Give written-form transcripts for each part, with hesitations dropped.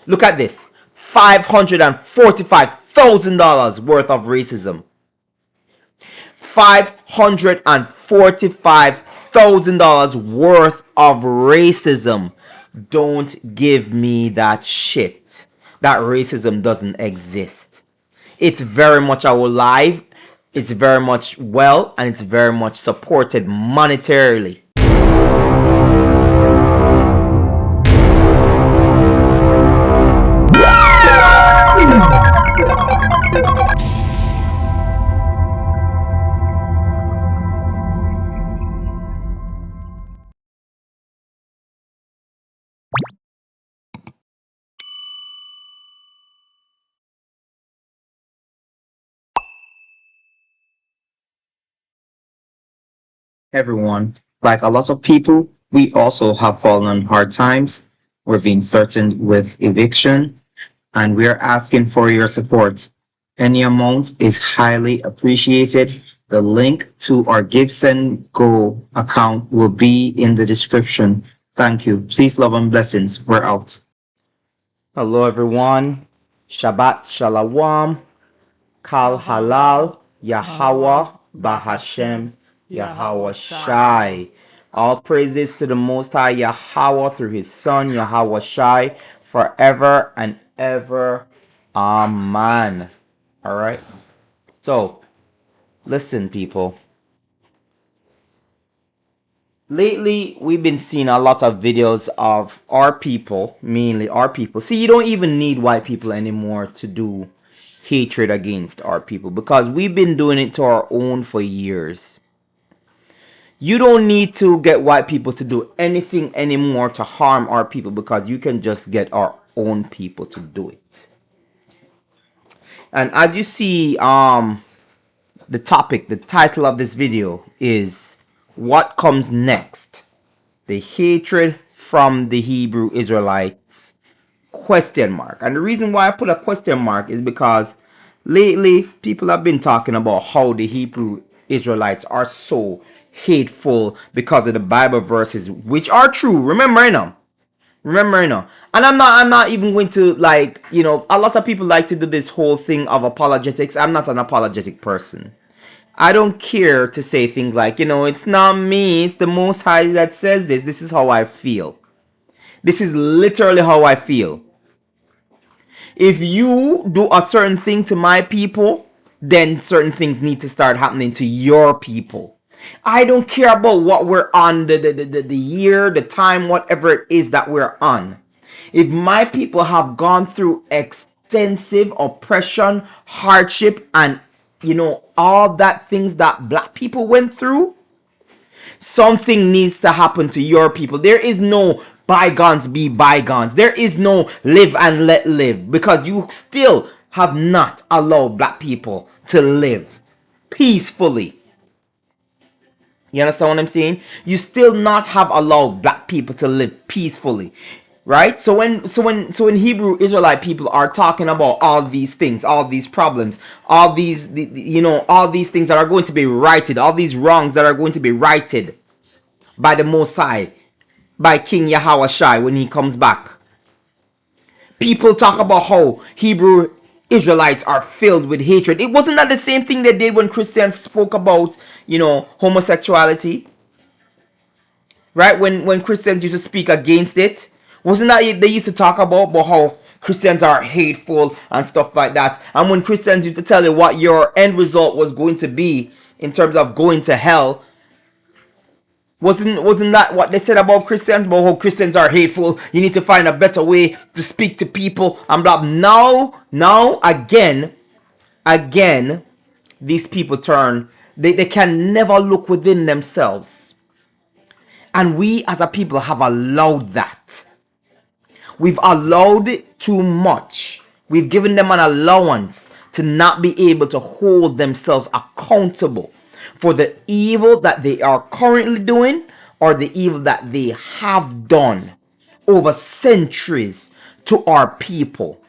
Look at this. $545,000 worth of racism. $545,000 worth of racism. Don't give me that shit. That racism doesn't exist. It's very much alive. It's very much well, and it's very much supported monetarily. Everyone, like a lot of people, we also have fallen on hard times. We're being threatened with eviction, and we're asking for your support. Any amount is highly appreciated. The link to our Give Send Go account will be in the description. Thank you. Please love and blessings. We're out. Hello everyone. Shabbat Shalom. Kal Halal. Yahweh Bahashem. Yahweh Shai. All praises to the Most High Yahweh through His Son Yahweh Shai forever and ever. Amen. Alright. So, listen, people. Lately, we've been seeing a lot of videos of our people, mainly our people. See, you don't even need white people anymore to do hatred against our people because we've been doing it to our own for years. You don't need to get white people to do anything anymore to harm our people because you can just get our own people to do it. And as you see, the title of this video is what comes next? The hatred from the Hebrew Israelites? Question mark. And the reason why I put a question mark is because lately people have been talking about how the Hebrew Israelites are so hateful because of the Bible verses, which are true. Remember, and I'm not even going to, like, a lot of people like to do this whole thing of apologetics. I'm not an apologetic person. I don't care to say things like, it's not me, it's the Most High that says this. This is how I feel. This is literally how I feel. If you do a certain thing to my people, then certain things need to start happening to your people. I don't care about what we're on, the year, the time, whatever it is that we're on. If my people have gone through extensive oppression, hardship, and all that things that black people went through, something needs to happen to your people. There is no bygones be bygones. There is no live and let live, because you still have not allowed black people to live peacefully. You understand what I'm saying? You still not have allowed black people to live peacefully. Right? So when Hebrew Israelite people are talking about all these things, all these problems, all these all these things that are going to be righted, all these wrongs that are going to be righted by the Most High, by King Yahweh Shai when he comes back. People talk about how Hebrew Israelites are filled with hatred. It wasn't that the same thing they did when Christians spoke about, homosexuality? Right? When Christians used to speak against it, wasn't that they used to talk about how Christians are hateful and stuff like that? And when Christians used to tell you what your end result was going to be in terms of going to hell, wasn't that what they said about Christians? About how Christians are hateful, you need to find a better way to speak to people and blah. Now again, these people turn, they can never look within themselves. And we as a people have allowed that. We've allowed it too much. We've given them an allowance to not be able to hold themselves accountable for the evil that they are currently doing or the evil that they have done over centuries to our people.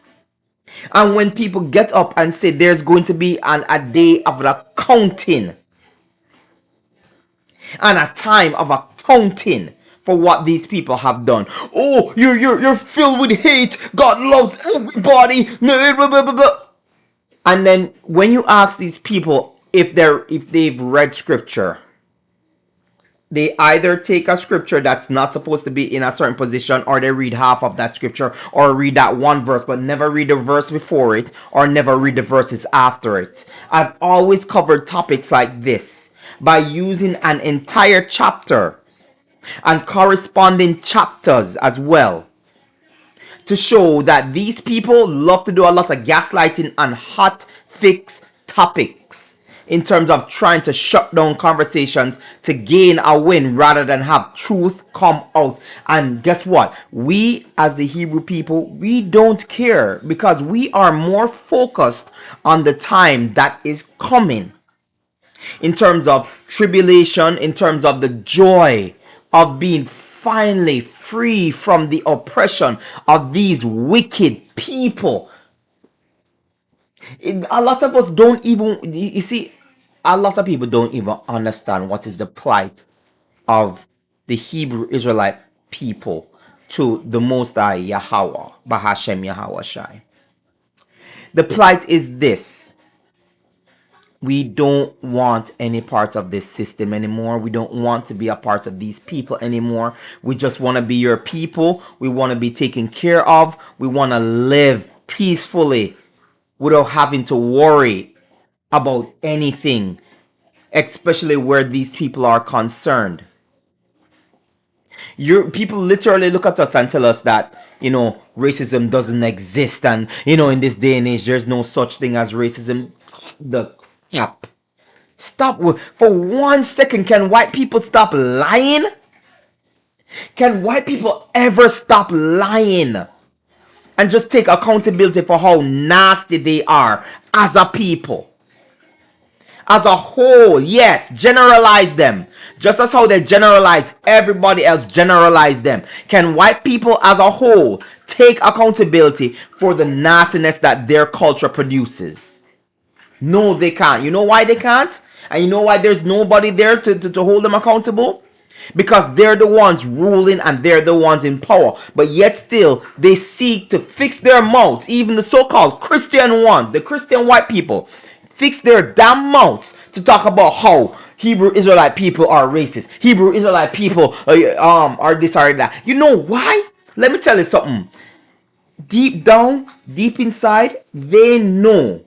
And when people get up and say there's going to be a day of accounting and a time of accounting for what these people have done. Oh, you're filled with hate. God loves everybody. And then when you ask these people if they've read scripture, they either take a scripture that's not supposed to be in a certain position, or they read half of that scripture, or read that one verse but never read the verse before it, or never read the verses after it. I've always covered topics like this by using an entire chapter and corresponding chapters as well, to show that these people love to do a lot of gaslighting and hot fix topics in terms of trying to shut down conversations to gain a win rather than have truth come out. And guess what? We as the Hebrew people, we don't care, because we are more focused on the time that is coming, in terms of tribulation, in terms of the joy of being finally free from the oppression of these wicked people. A lot of us don't even, you see, a lot of people don't even understand what is the plight of the Hebrew Israelite people to the Most High Yahweh, Bahashem Yahweh Shai. The plight is this: we don't want any part of this system anymore. We don't want to be a part of these people anymore. We just want to be your people. We want to be taken care of. We want to live peacefully without having to worry about anything, especially where these people are concerned. Your people literally look at us and tell us that, racism doesn't exist, and in this day and age there's no such thing as racism. The crap. Stop for 1 second. Can white people stop lying? Can white people ever stop lying and just take accountability for how nasty they are as a people? As a whole, yes, generalize them. Just as how they generalize everybody else, generalize them. Can white people as a whole take accountability for the nastiness that their culture produces? No, they can't. You know why they can't? And you know why there's nobody there to hold them accountable? Because they're the ones ruling and they're the ones in power. But yet still, they seek to fix their mouths. Even the so-called Christian ones, the Christian white people, fix their damn mouths to talk about how Hebrew Israelite people are racist. Hebrew Israelite people are this or that. You know why? Let me tell you something. Deep down, deep inside, they know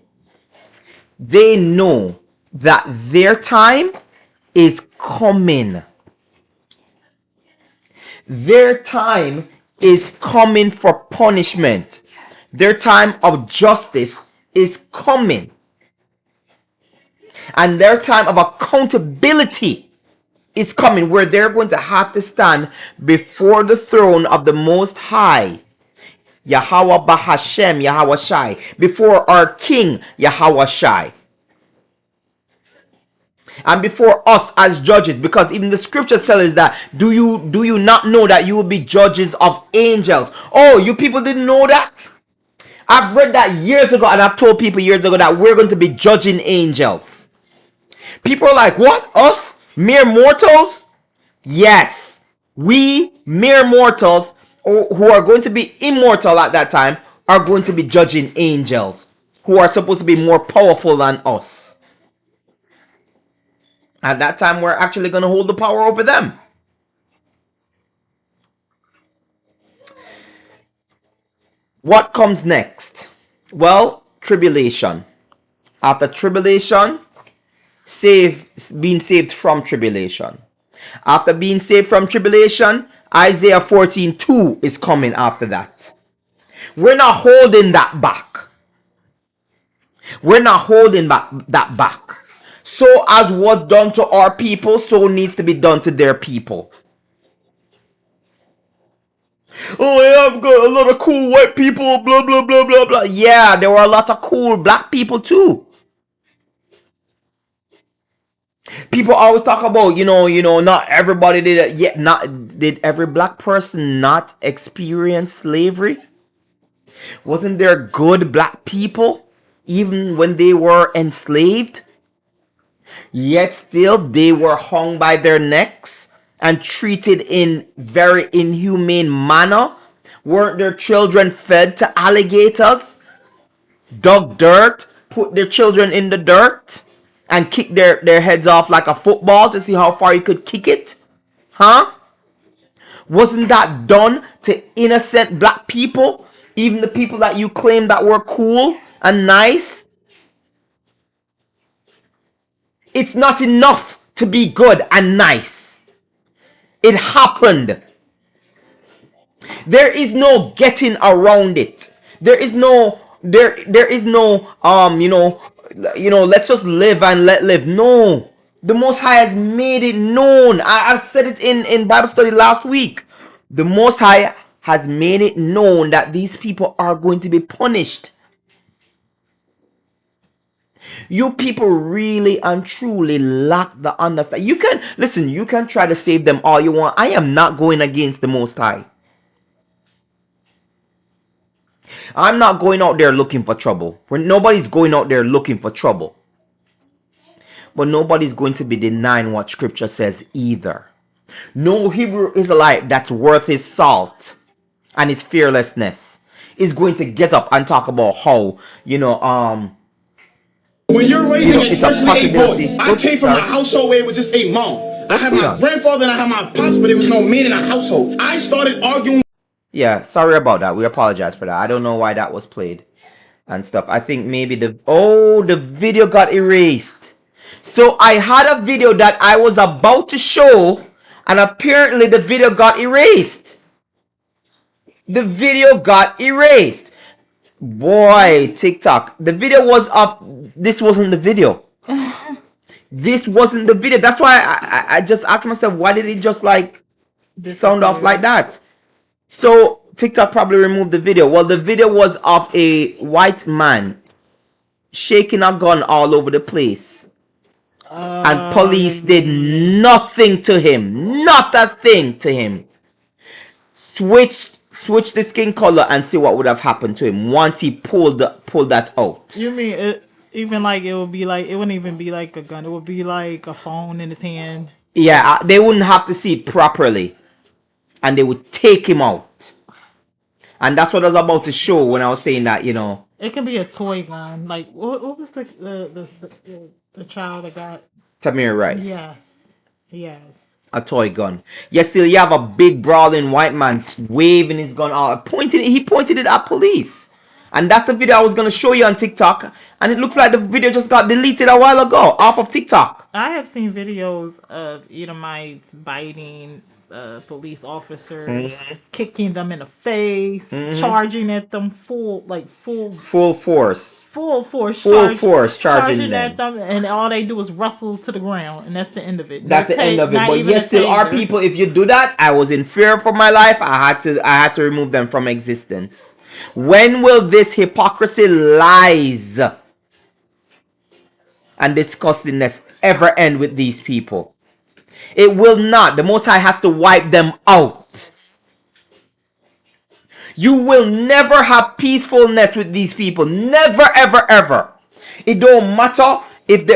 that their time is coming. Their time is coming for punishment. Their time of justice is coming. And their time of accountability is coming, where they're going to have to stand before the throne of the Most High, Yahweh Bahashem Yahweh Shai, before our King Yahweh Shai, and before us as judges. Because even the scriptures tell us that, do you not know that you will be judges of angels? Oh, you people didn't know that? I've read that years ago, and I've told people years ago that we're going to be judging angels. People are like, what? Us? Mere mortals? Yes. We, mere mortals, who are going to be immortal at that time, are going to be judging angels, who are supposed to be more powerful than us. At that time, we're actually going to hold the power over them. What comes next? Well, tribulation. After tribulation, being saved from tribulation. After being saved from tribulation, Isaiah 14:2 is coming after that. We're not holding that back. We're not holding that back. So as was done to our people, so needs to be done to their people. Oh, yeah, I've got a lot of cool white people, blah, blah, blah, blah, blah. Yeah, there were a lot of cool black people too. People always talk about, not everybody did it. Yet, not did every black person not experience slavery? Wasn't there good black people even when they were enslaved? Yet still they were hung by their necks and treated in very inhumane manner? Weren't their children fed to alligators, dug dirt, put their children in the dirt, and kick their heads off like a football to see how far you could kick it? Huh? Wasn't that done to innocent black people? Even the people that you claim that were cool and nice? It's not enough to be good and nice. It happened. There is no getting around it. There is no let's just live and let live. No. The Most High has made it known. I said it in Bible study last week. The Most High has made it known that these people are going to be punished. You people really and truly lack the understanding. You can try to save them all you want. I am not going against the Most High. I'm not going out there looking for trouble. Nobody's going out there looking for trouble. But nobody's going to be denying what scripture says either. No Hebrew Israelite that's worth his salt and his fearlessness is going to get up and talk about how, when you're raising it's a especially a possibility. boy, I came from a household where it was just a mom. I had my grandfather and I had my pops, but there was no men in a household. I started arguing. Yeah, sorry about that. We apologize for that. I don't know why that was played and stuff. I think maybe the video got erased. So I had a video that I was about to show, and apparently the video got erased. The video got erased. Boy, TikTok. The video was up. This wasn't the video. This wasn't the video. That's why I just asked myself, why did it just like sound off like that? So TikTok probably removed the video. Well, the video was of a white man shaking a gun all over the place. And police did nothing to him. Not a thing to him. Switch the skin color and see what would have happened to him once he pulled that out. You mean it, even like it would be like, it wouldn't even be like a gun. It would be like a phone in his hand. Yeah, they wouldn't have to see it properly. And they would take him out. And that's what I was about to show when I was saying that, It can be a toy gun. Like what was the child that got? Tamir Rice. Yes. A toy gun. Yes, still you have a big brawling white man waving his gun out, he pointed it at police. And that's the video I was gonna show you on TikTok. And it looks like the video just got deleted a while ago off of TikTok. I have seen videos of Edomites biting police officers, kicking them in the face, charging at them full force. Full force Charging at them, and all they do is rustle to the ground, and that's the end of it. That's the end of it. But yet still our people, if you do that, I was in fear for my life. I had to remove them from existence. When will this hypocrisy, lies, and disgustingness ever end with these people? It will not. The Most High has to wipe them out. You will never have peacefulness with these people. Never, ever, ever. It don't matter if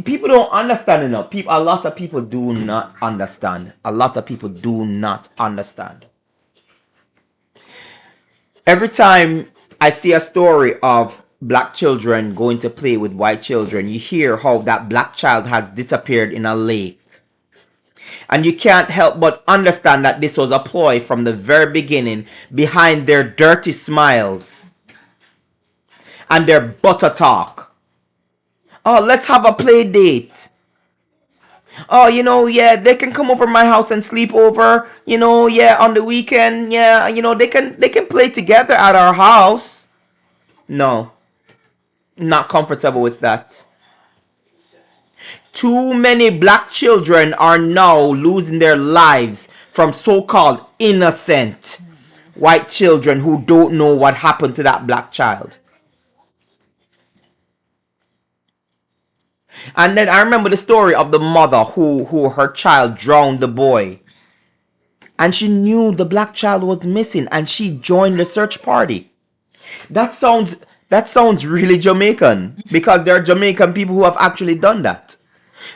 people don't understand enough. A lot of people do not understand. A lot of people do not understand. Every time I see a story of black children going to play with white children, you hear how that black child has disappeared in a lake. And you can't help but understand that this was a ploy from the very beginning behind their dirty smiles and their butter talk. Oh, let's have a play date. Oh, yeah, they can come over my house and sleep over, yeah, on the weekend. Yeah, they can play together at our house. No, not comfortable with that. Too many black children are now losing their lives from so-called innocent white children who don't know what happened to that black child. And then I remember the story of the mother who her child drowned the boy. And she knew the black child was missing and she joined the search party. That sounds really Jamaican, because there are Jamaican people who have actually done that.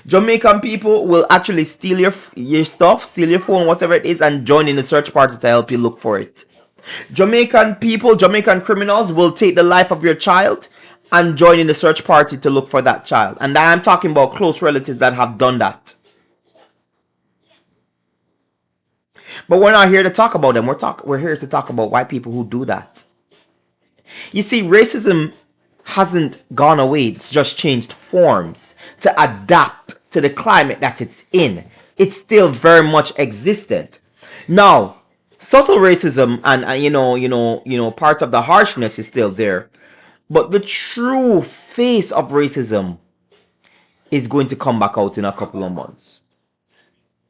Jamaican people will actually steal your stuff, steal your phone, whatever it is, and join in the search party to help you look for it. Jamaican people, Jamaican criminals will take the life of your child and join in the search party to look for that child. And I'm talking about close relatives that have done that. But we're not here to talk about them. We're here to talk about white people who do that. You see, racism hasn't gone away. It's just changed forms to adapt to the climate that it's in. It's still very much existent. Now, subtle racism and parts of the harshness is still there. But the true face of racism is going to come back out in a couple of months.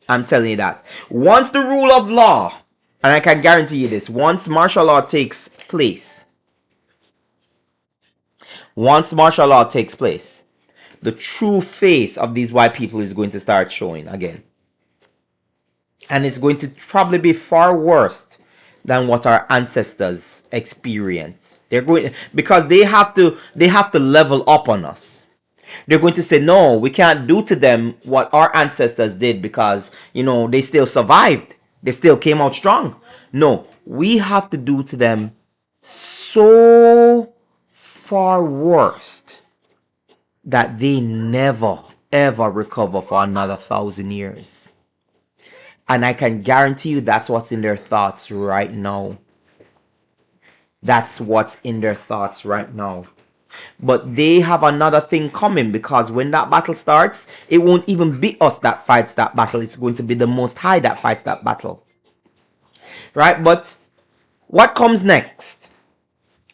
I'm telling you that. Once the rule of law, and I can guarantee you this, once martial law takes place, the true face of these white people is going to start showing again. And it's going to probably be far worse than what our ancestors experienced. Because they have to level up on us. They're going to say, no, we can't do to them what our ancestors did because, they still survived. They still came out strong. No, we have to do to them so far worse that they never, ever recover for another 1,000 years. And I can guarantee you that's what's in their thoughts right now. That's what's in their thoughts right now. But they have another thing coming, because when that battle starts, it won't even be us that fights that battle. It's going to be the Most High that fights that battle. Right? But what comes next?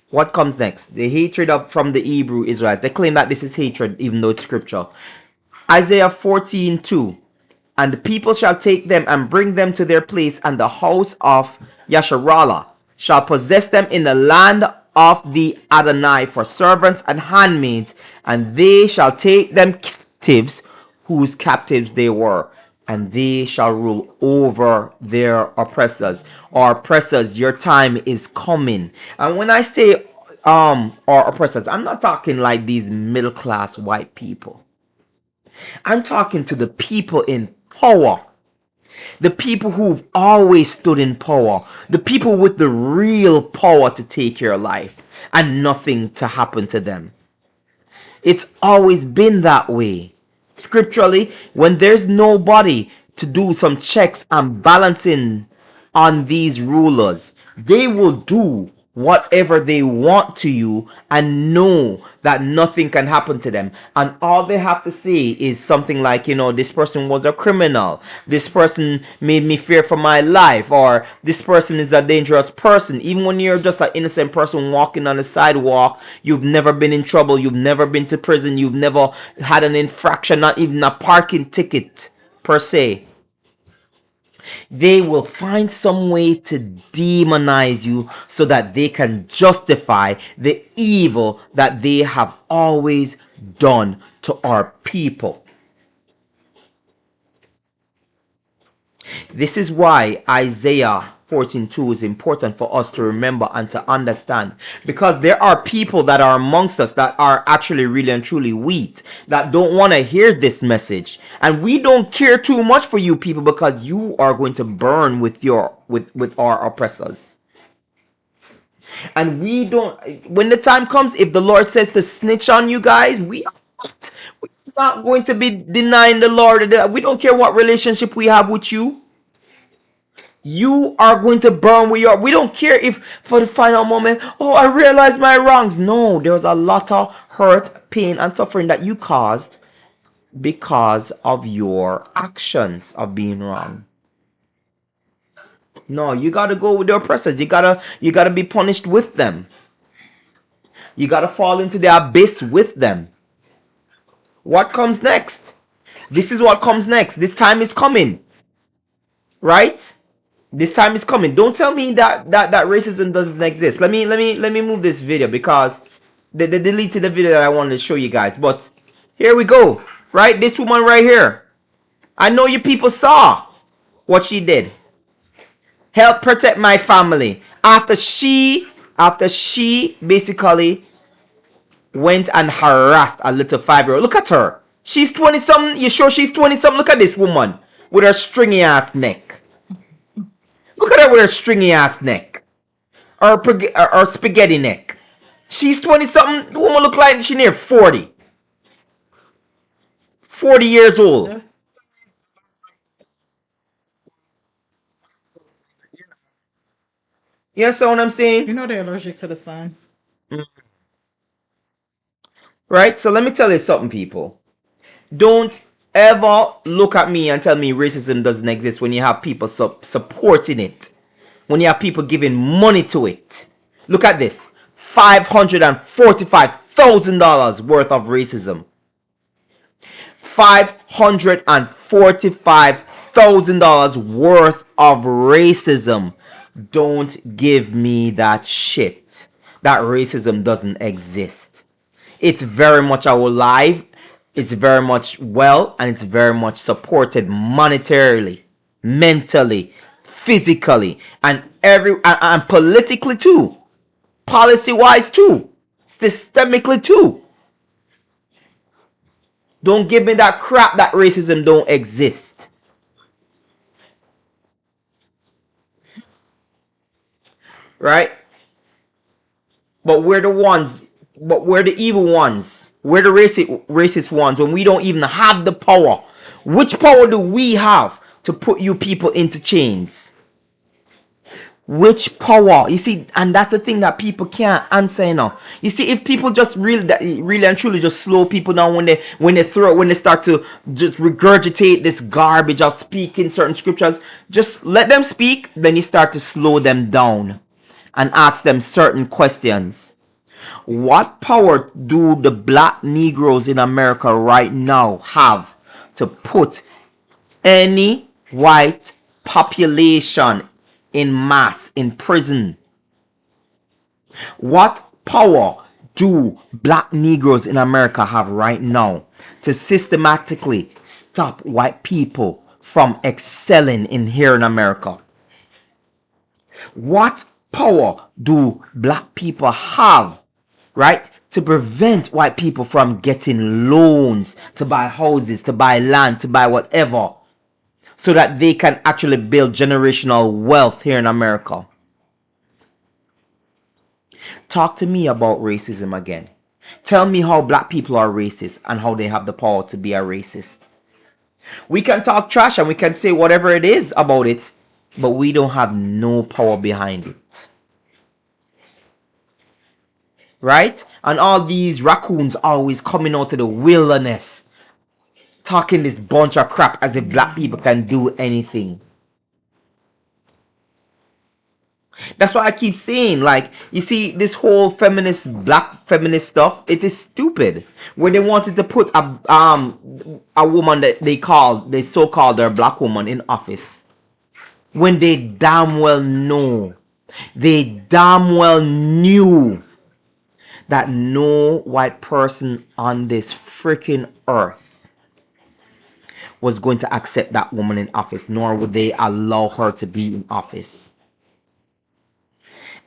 What comes next? The hatred from the Hebrew Israelites. They claim that this is hatred, even though it's scripture. Isaiah 14:2. And the people shall take them and bring them to their place, and the house of Yasharallah shall possess them in the land of the Adonai for servants and handmaids, and they shall take them captives, whose captives they were, and they shall rule over their oppressors. Our oppressors, your time is coming. And when I say our oppressors, I'm not talking like these middle class white people. I'm talking to the people in power. The people who've always stood in power. The people with the real power to take your life and nothing to happen to them. It's always been that way. Scripturally, when there's nobody to do some checks and balancing on these rulers, they will do whatever they want to you and know that nothing can happen to them. And all they have to say is something like, this person was a criminal, this person made me fear for my life, or this person is a dangerous person. Even when you're just an innocent person walking on the sidewalk, you've never been in trouble, you've never been to prison, you've never had an infraction, not even a parking ticket per se. They will find some way to demonize you so that they can justify the evil that they have always done to our people. This is why Isaiah 14:2 is important for us to remember and to understand, because there are people that are amongst us that are actually really and truly weak, that don't want to hear this message, and we don't care too much for you people, because you are going to burn with our oppressors. And we don't, when the time comes, if the Lord says to snitch on you guys, we're not going to be denying the Lord. We don't care what relationship we have with you. You are going to burn where you are. We don't care if for the final moment, oh, I realized my wrongs. No, there was a lot of hurt, pain, and suffering that you caused because of your actions of being wrong. No, you gotta go with the oppressors. You gotta be punished with them. You gotta fall into the abyss with them. What comes next? This is what comes next. This time is coming. Right? This time is coming. Don't tell me that racism doesn't exist. Let me move this video, because they deleted the video that I wanted to show you guys. But here we go. Right? This woman right here. I know you people saw what she did. Help protect my family. After she basically went and harassed a little 5-year-old. Look at her. She's 20 something. You sure she's 20 something? Look at this woman with her stringy ass neck. Look at her with her stringy ass neck. Or spaghetti neck. She's 20 something. The woman look like she near 40. 40 years old. That's, You understand what I'm saying? they're allergic to the sun. Right? So let me tell you something, people. Don't ever look at me and tell me racism doesn't exist when you have people supporting it. When you have people giving money to it. Look at this. $545,000 worth of racism. $545,000 worth of racism. Don't give me that shit. That racism doesn't exist. It's very much alive. It's very much well, and it's very much supported monetarily, mentally, physically, and and politically too. Policy wise too. Systemically too. Don't give me that crap that racism don't exist. Right? But we're the ones, but we're the evil ones. We're the racist ones when we don't even have the power. Which power do we have to put you people into chains? Which power? You see, and that's the thing that people can't answer now. You see, if people just really and truly just slow people down when they start to just regurgitate this garbage of speaking certain scriptures, just let them speak. Then you start to slow them down and ask them certain questions. What power do the black Negroes in America right now have to put any white population in mass in prison? What power do black Negroes in America have right now to systematically stop white people from excelling in here in America? What power do black people have, right, to prevent white people from getting loans to buy houses, to buy land, to buy whatever, so that they can actually build generational wealth here in America? Talk to me about racism again. Tell me how black people are racist and how they have the power to be a racist. We can talk trash and we can say whatever it is about it, but we don't have no power behind it. Right? And all these raccoons always coming out of the wilderness talking this bunch of crap as if black people can do anything. That's why I keep saying, like, you see, this whole black feminist stuff, it is stupid. Where they wanted to put a woman that they so-called their black woman in office, when they damn well knew that no white person on this freaking earth was going to accept that woman in office, nor would they allow her to be in office.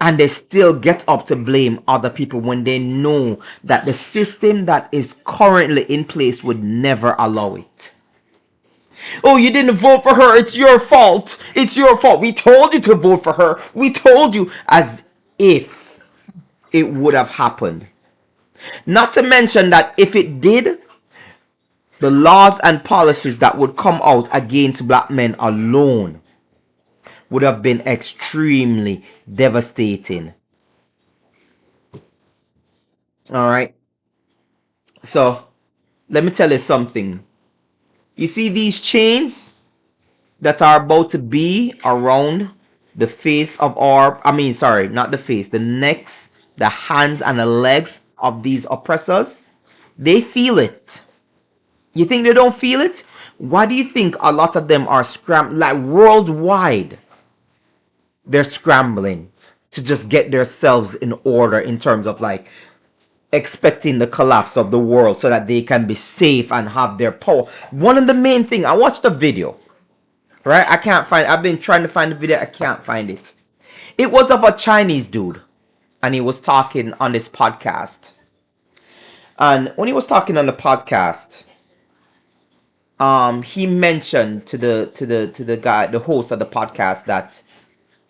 And they still get up to blame other people when they know that the system that is currently in place would never allow it. Oh, you didn't vote for her. It's your fault. It's your fault. We told you to vote for her. We told you, as if it would have happened. Not to mention that if it did, the laws and policies that would come out against black men alone would have been extremely devastating. All right. So, let me tell you something. You see these chains that are about to be around the face of not the face, the necks, the hands and the legs of these oppressors? They feel it. You think they don't feel it? Why do you think a lot of them are scrambling, like worldwide? They're scrambling to just get themselves in order in terms of like expecting the collapse of the world so that they can be safe and have their power. One of the main thing, I watched a video, right? I've been trying to find the video. I can't find it. It was of a Chinese dude, and he was talking on this podcast. And when he was talking on the podcast, he mentioned to the guy, the host of the podcast, that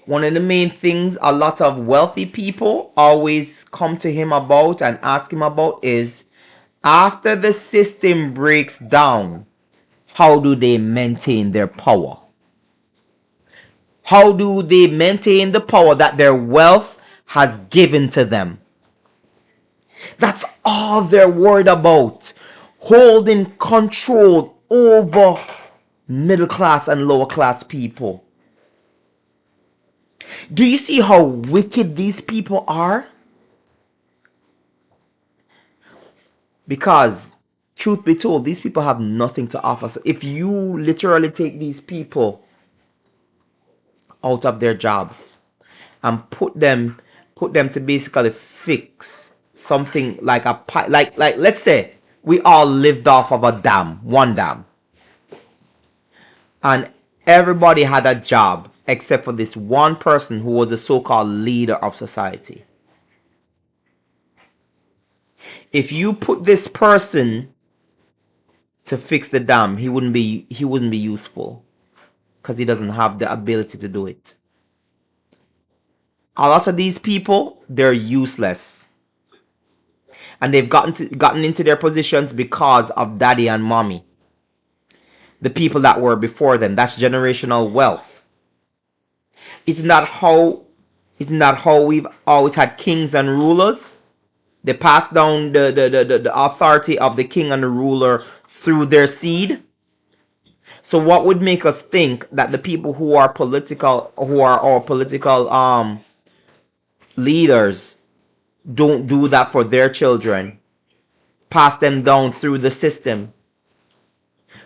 one of the main things a lot of wealthy people always come to him about and ask him about is, after the system breaks down, how do they maintain their power? How do they maintain the power that their wealth has given to them? That's all they're worried about. Holding control over middle class and lower class people. Do you see how wicked these people are? Because, truth be told, these people have nothing to offer. So if you literally take these people out of their jobs and put them to basically fix something like a like let's say we all lived off of a dam, one dam, and everybody had a job except for this one person who was the so-called leader of society. If you put this person to fix the dam, he wouldn't be useful because he doesn't have the ability to do it. A lot of these people, they're useless, and they've gotten into their positions because of daddy and mommy, the people that were before them. That's generational wealth. Isn't that how isn't that how we've always had kings and rulers? They pass down the authority of the king and the ruler through their seed. So what would make us think that the people who are our political leaders don't do that for their children, pass them down through the system,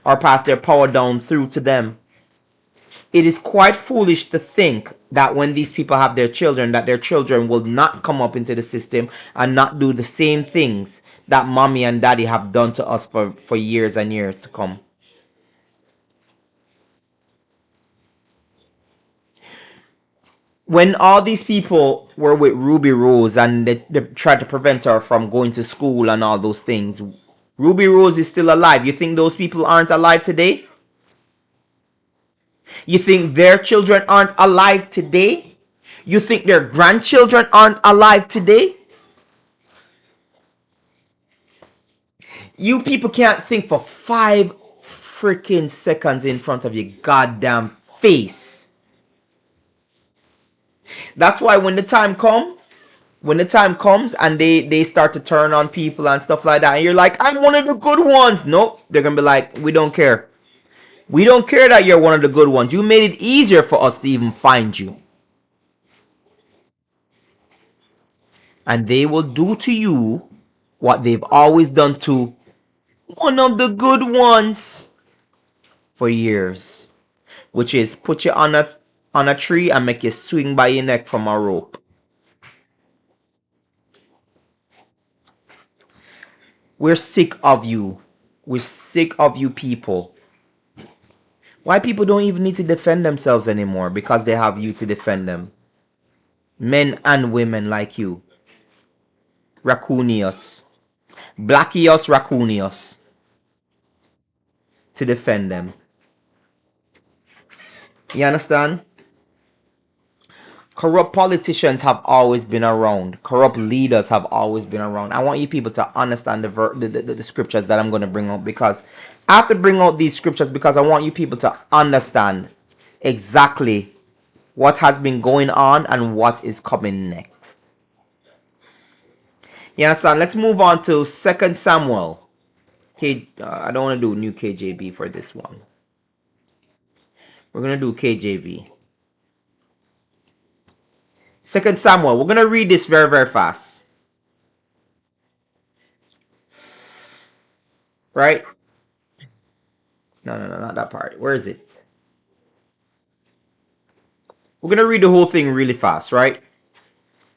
or pass their power down through to them? It is quite foolish to think that when these people have their children, that their children will not come up into the system and not do the same things that mommy and daddy have done to us for years and years to come. When all these people were with Ruby Rose and they tried to prevent her from going to school and all those things, Ruby Rose is still alive. You think those people aren't alive today? You think their children aren't alive today? You think their grandchildren aren't alive today? You people can't think for 5 freaking seconds in front of your goddamn face. That's why when the time comes and they start to turn on people and stuff like that, and you're like, I'm one of the good ones. Nope, they're gonna be like, we don't care. We don't care that you're one of the good ones. You made it easier for us to even find you. And they will do to you what they've always done to one of the good ones for years, which is put you on a tree and make you swing by your neck from a rope. We're sick of you. We're sick of you people. Why people don't even need to defend themselves anymore? Because they have you to defend them. Men and women like you. Raccoonius. Blackius Raccoonius. To defend them. You understand? Corrupt politicians have always been around. Corrupt leaders have always been around. I want you people to understand the scriptures that I'm going to bring out, because I have to bring out these scriptures because I want you people to understand exactly what has been going on and what is coming next. You understand? Let's move on to 2 Samuel. I don't want to do new KJV for this one. We're going to do KJV. 2 Samuel. We're going to read this very, very fast. Right? No, not that part. Where is it? We're going to read the whole thing really fast, right?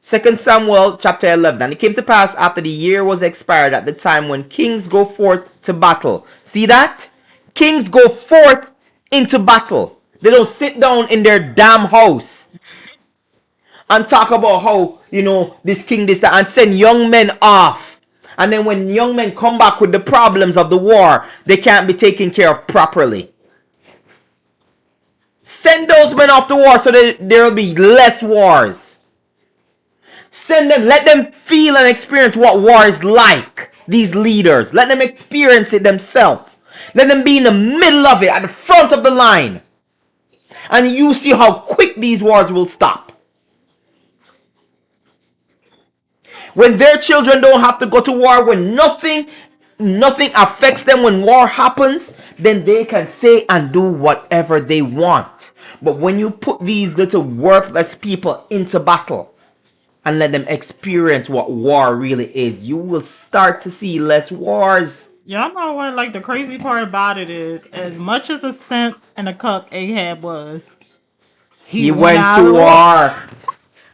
2 Samuel chapter 11. And it came to pass after the year was expired, at the time when kings go forth to battle. See that? Kings go forth into battle. They don't sit down in their damn house and talk about how, this king, this, that, and send young men off And then when young men come back with the problems of the war, they can't be taken care of properly. Send those men off to war so that there will be less wars. Send them, let them feel and experience what war is like. These leaders, let them experience it themselves. Let them be in the middle of it, at the front of the line. And you see how quick these wars will stop. When their children don't have to go to war, when nothing affects them when war happens, then they can say and do whatever they want. But when you put these little worthless people into battle and let them experience what war really is, you will start to see less wars. Y'all know what, like, the crazy part about it is, as much as a simp and a cuck Ahab was, He went went out of to the war. war.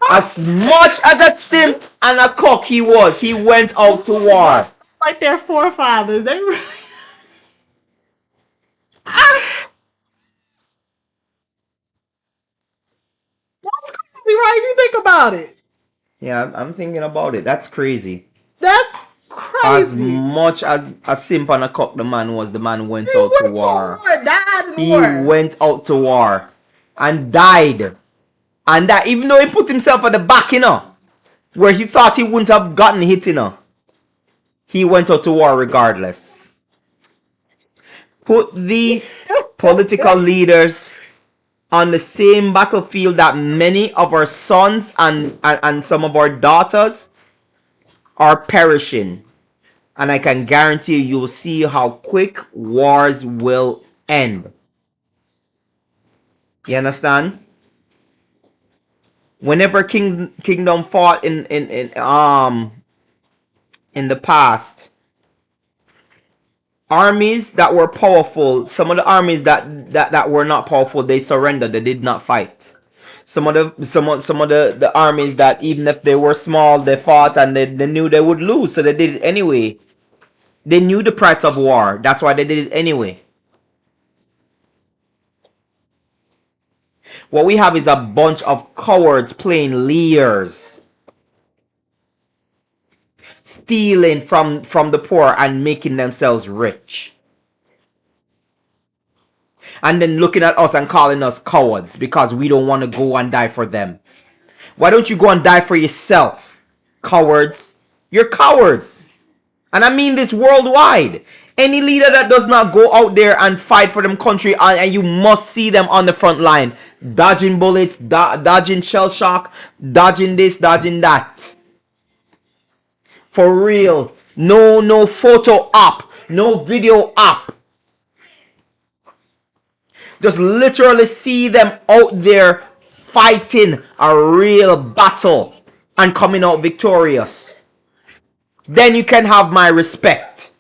As much as a simp and a cock he was, he went out to war. Like their forefathers, they really. That's crazy, right? You think about it. Yeah, I'm thinking about it. That's crazy. That's As crazy. much as a simp and a cock the man was, the man went He out to went war. war, died in He war. went out to war and died. And that even though he put himself at the back, where he thought he wouldn't have gotten hit, he went out to war regardless. Put these political leaders on the same battlefield that many of our sons and some of our daughters are perishing. And I can guarantee you'll see how quick wars will end. You understand? Whenever kingdom fought in the past, armies that were powerful, some of the armies that were not powerful, they surrendered. They did not fight. Some of the armies that even if they were small, they fought and they knew they would lose, so they did it anyway. They knew the price of war. That's why they did it anyway. What we have is a bunch of cowards playing leaders, stealing from the poor and making themselves rich. And then looking at us and calling us cowards because we don't want to go and die for them. Why don't you go and die for yourself, cowards? You're cowards. And I mean this worldwide. Any leader that does not go out there and fight for them country, and you must see them on the front line, dodging bullets, dodging shell shock, dodging this, dodging that. For real. No photo op, no video op. Just literally see them out there fighting a real battle and coming out victorious. Then you can have my respect.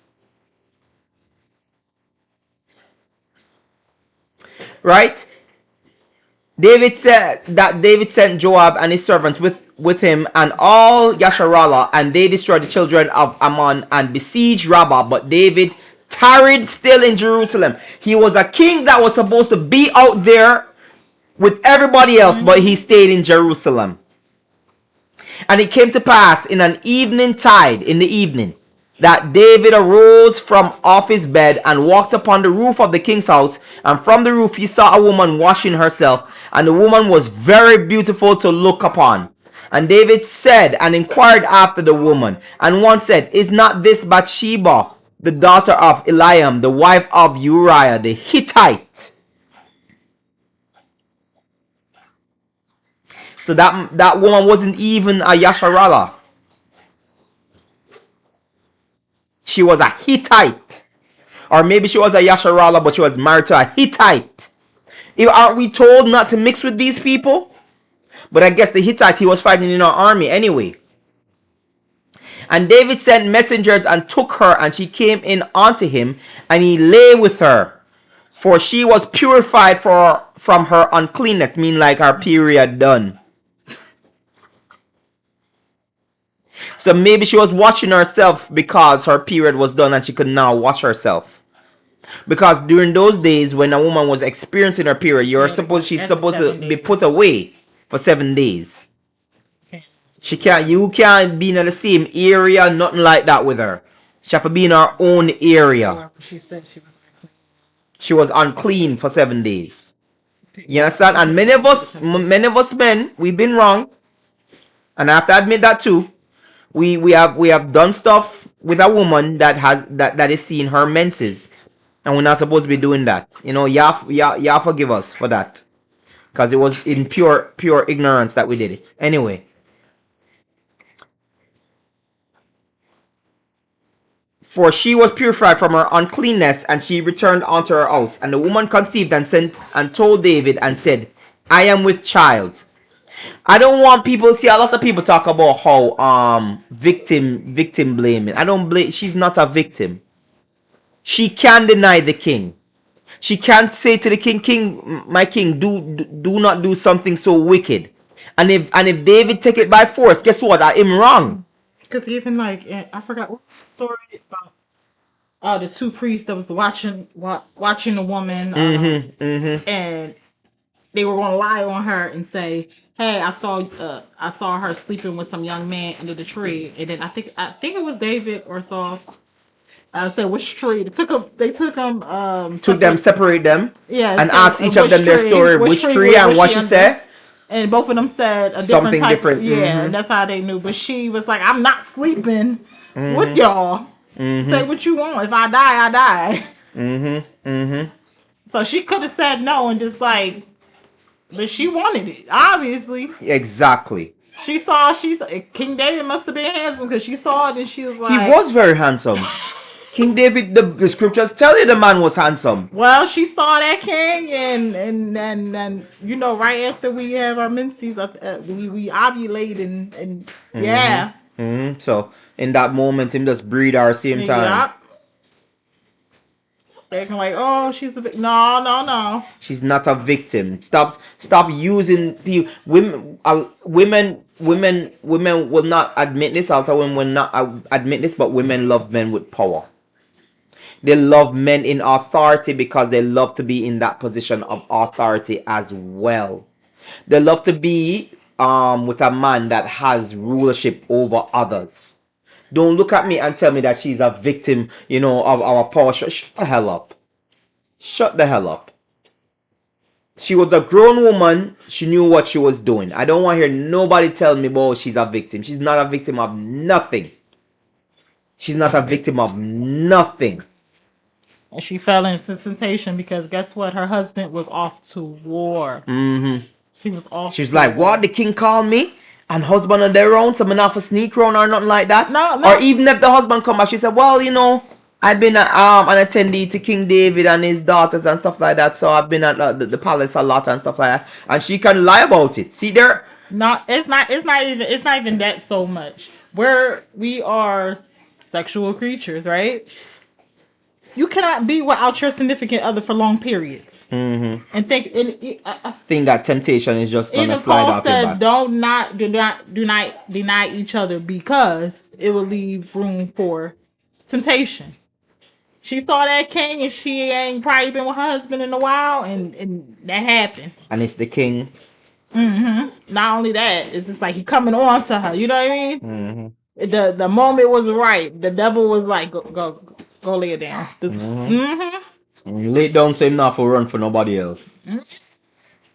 Right? David said that David sent Joab and his servants with him and all Yasharallah, and they destroyed the children of Ammon and besieged Rabbah. But David tarried still in Jerusalem. He was a king that was supposed to be out there with everybody else, but he stayed in Jerusalem. And it came to pass in an evening tide, in the evening, that David arose from off his bed and walked upon the roof of the king's house, and from the roof he saw a woman washing herself, and the woman was very beautiful to look upon. And David said and inquired after the woman, and one said, Is not this Bathsheba, the daughter of Eliam, the wife of Uriah the Hittite? So that woman wasn't even a Yasharallah. She was a Hittite. Or maybe she was a Yasharallah, but she was married to a Hittite. Aren't we told not to mix with these people? But I guess the Hittite, he was fighting in our army anyway. And David sent messengers and took her, and she came in unto him, and he lay with her. For she was purified from her uncleanness, meaning like her period done. So maybe she was washing herself because her period was done and she could now wash herself. Because during those days when a woman was experiencing her period, she's supposed to be put away for 7 days. You can't be in the same area, nothing like that with her. She have to be in her own area. She said she was She was unclean for 7 days. You understand? And many of us men, we've been wrong, and I have to admit that too. We have done stuff with a woman that is seeing her menses, and we're not supposed to be doing that. Y'all forgive us for that, because it was in pure ignorance that we did it. Anyway, for she was purified from her uncleanness, and she returned unto her house. And the woman conceived and sent and told David and said, I am with child. I don't want people see a lot of people talk about how victim blaming. I don't blame. She's not a victim. She can deny the king. She can't say to the king, my king, do not do something so wicked. And if David take it by force, guess what? I am wrong. because even like I forgot what story about the two priests that was watching the woman and they were going to lie on her and say, "Hey, I saw her sleeping with some young man under the tree." And then I think it was David or Saul. I said which tree? They took them Separate them, yeah, and ask each of them their story, which tree and what she said. And both of them said a Something different. Yeah, and that's how they knew. But she was like, "I'm not sleeping with y'all. Say what you want. If I die, I die." So she could have said no and just like, but she wanted it, obviously. Exactly. She saw, King David must have been handsome because she saw it and she was like... He was very handsome. King David, the scriptures tell you the man was handsome. Well, she saw that king and right after we have our menses, we ovulate and yeah. So, in that moment, him just breathe our same time. Acting like, oh, she's a victim. No. She's not a victim. Stop using people. Women will not admit this. I'll tell women will not admit this, but women love men with power. They love men in authority because they love to be in that position of authority as well. They love to be with a man that has rulership over others. Don't look at me and tell me that she's a victim, of our power. Shut the hell up. Shut the hell up. She was a grown woman. She knew what she was doing. I don't want to hear nobody tell me, she's a victim. She's not a victim of nothing. She's not a victim of nothing. And she fell into temptation because guess what? Her husband was off to war. She was off. She's like, what? The king called me? And husband on their own, so I'm not for sneak around or nothing like that. No. Or even if the husband come back, she said, well, I've been an attendee to King David and his daughters and stuff like that. So I've been at the palace a lot and stuff like that. And she can lie about it. See there? No, it's not even that so much. We are sexual creatures, right? You cannot be without your significant other for long periods. And think that temptation is just gonna slide off your back. Do not deny each other because it will leave room for temptation. She saw that king and she ain't probably been with her husband in a while and that happened. And it's the king. Not only that, it's just like he coming on to her. You know what I mean? The moment was right. The devil was like, go lay it down. Lay it down so him not for run for nobody else.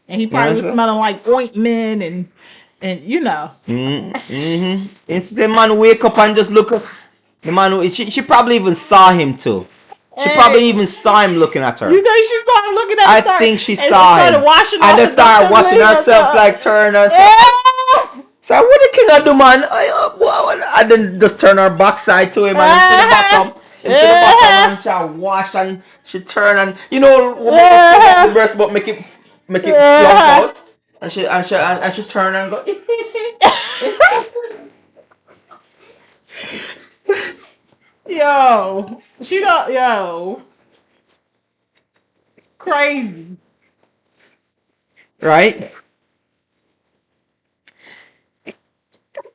And he probably was smelling like ointment and It's the man wake up and just look at the man. She probably even saw him too. She probably even saw him looking at her. You think she started looking at him? I think she saw him. And just started washing herself, like turn herself. So what the king of do, man? I didn't just turn her backside to him and into the bottom. And she wash and she turn and the breast but make it flunk out. And she turn and go. Crazy. Right?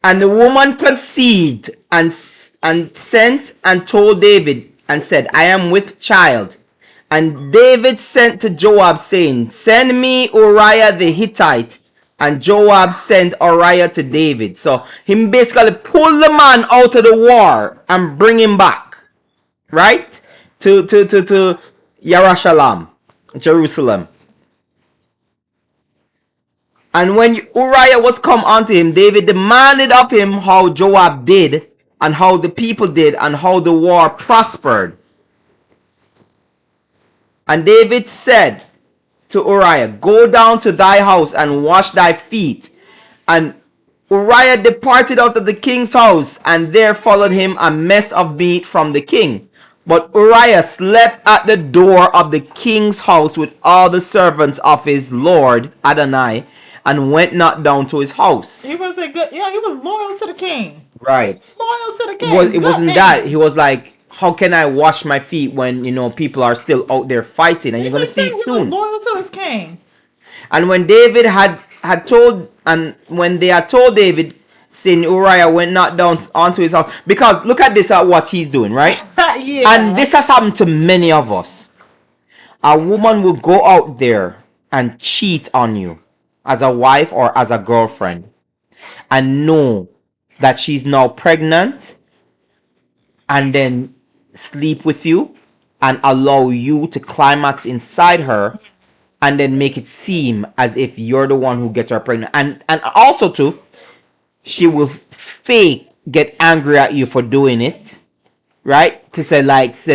And the woman conceived and sent and told David and said, I am with child. And David sent to Joab saying, send me Uriah the Hittite. And Joab sent Uriah to David. So him basically pull the man out of the war and bring him back, right? To Yerushalayim, Jerusalem. And when Uriah was come unto him, David demanded of him how Joab did, and how the people did, and how the war prospered. And David said to Uriah, go down to thy house and wash thy feet. And Uriah departed out of the king's house, and there followed him a mess of meat from the king. But Uriah slept at the door of the king's house with all the servants of his lord Adonai, and went not down to his house. He was a good, yeah, he was loyal to the king. Right. Loyal to the king. It wasn't that. He was like, how can I wash my feet when, people are still out there fighting? And you're going to see it soon. He was loyal to his king. And when David had told, and when they had told David, saying Uriah went not down onto his house, because look at this, at what he's doing, right? Yeah. And this has happened to many of us. A woman will go out there and cheat on you as a wife or as a girlfriend, and know that she's now pregnant, and then sleep with you and allow you to climax inside her, and then make it seem as if you're the one who gets her pregnant. And also too, she will fake get angry at you for doing it, right? To say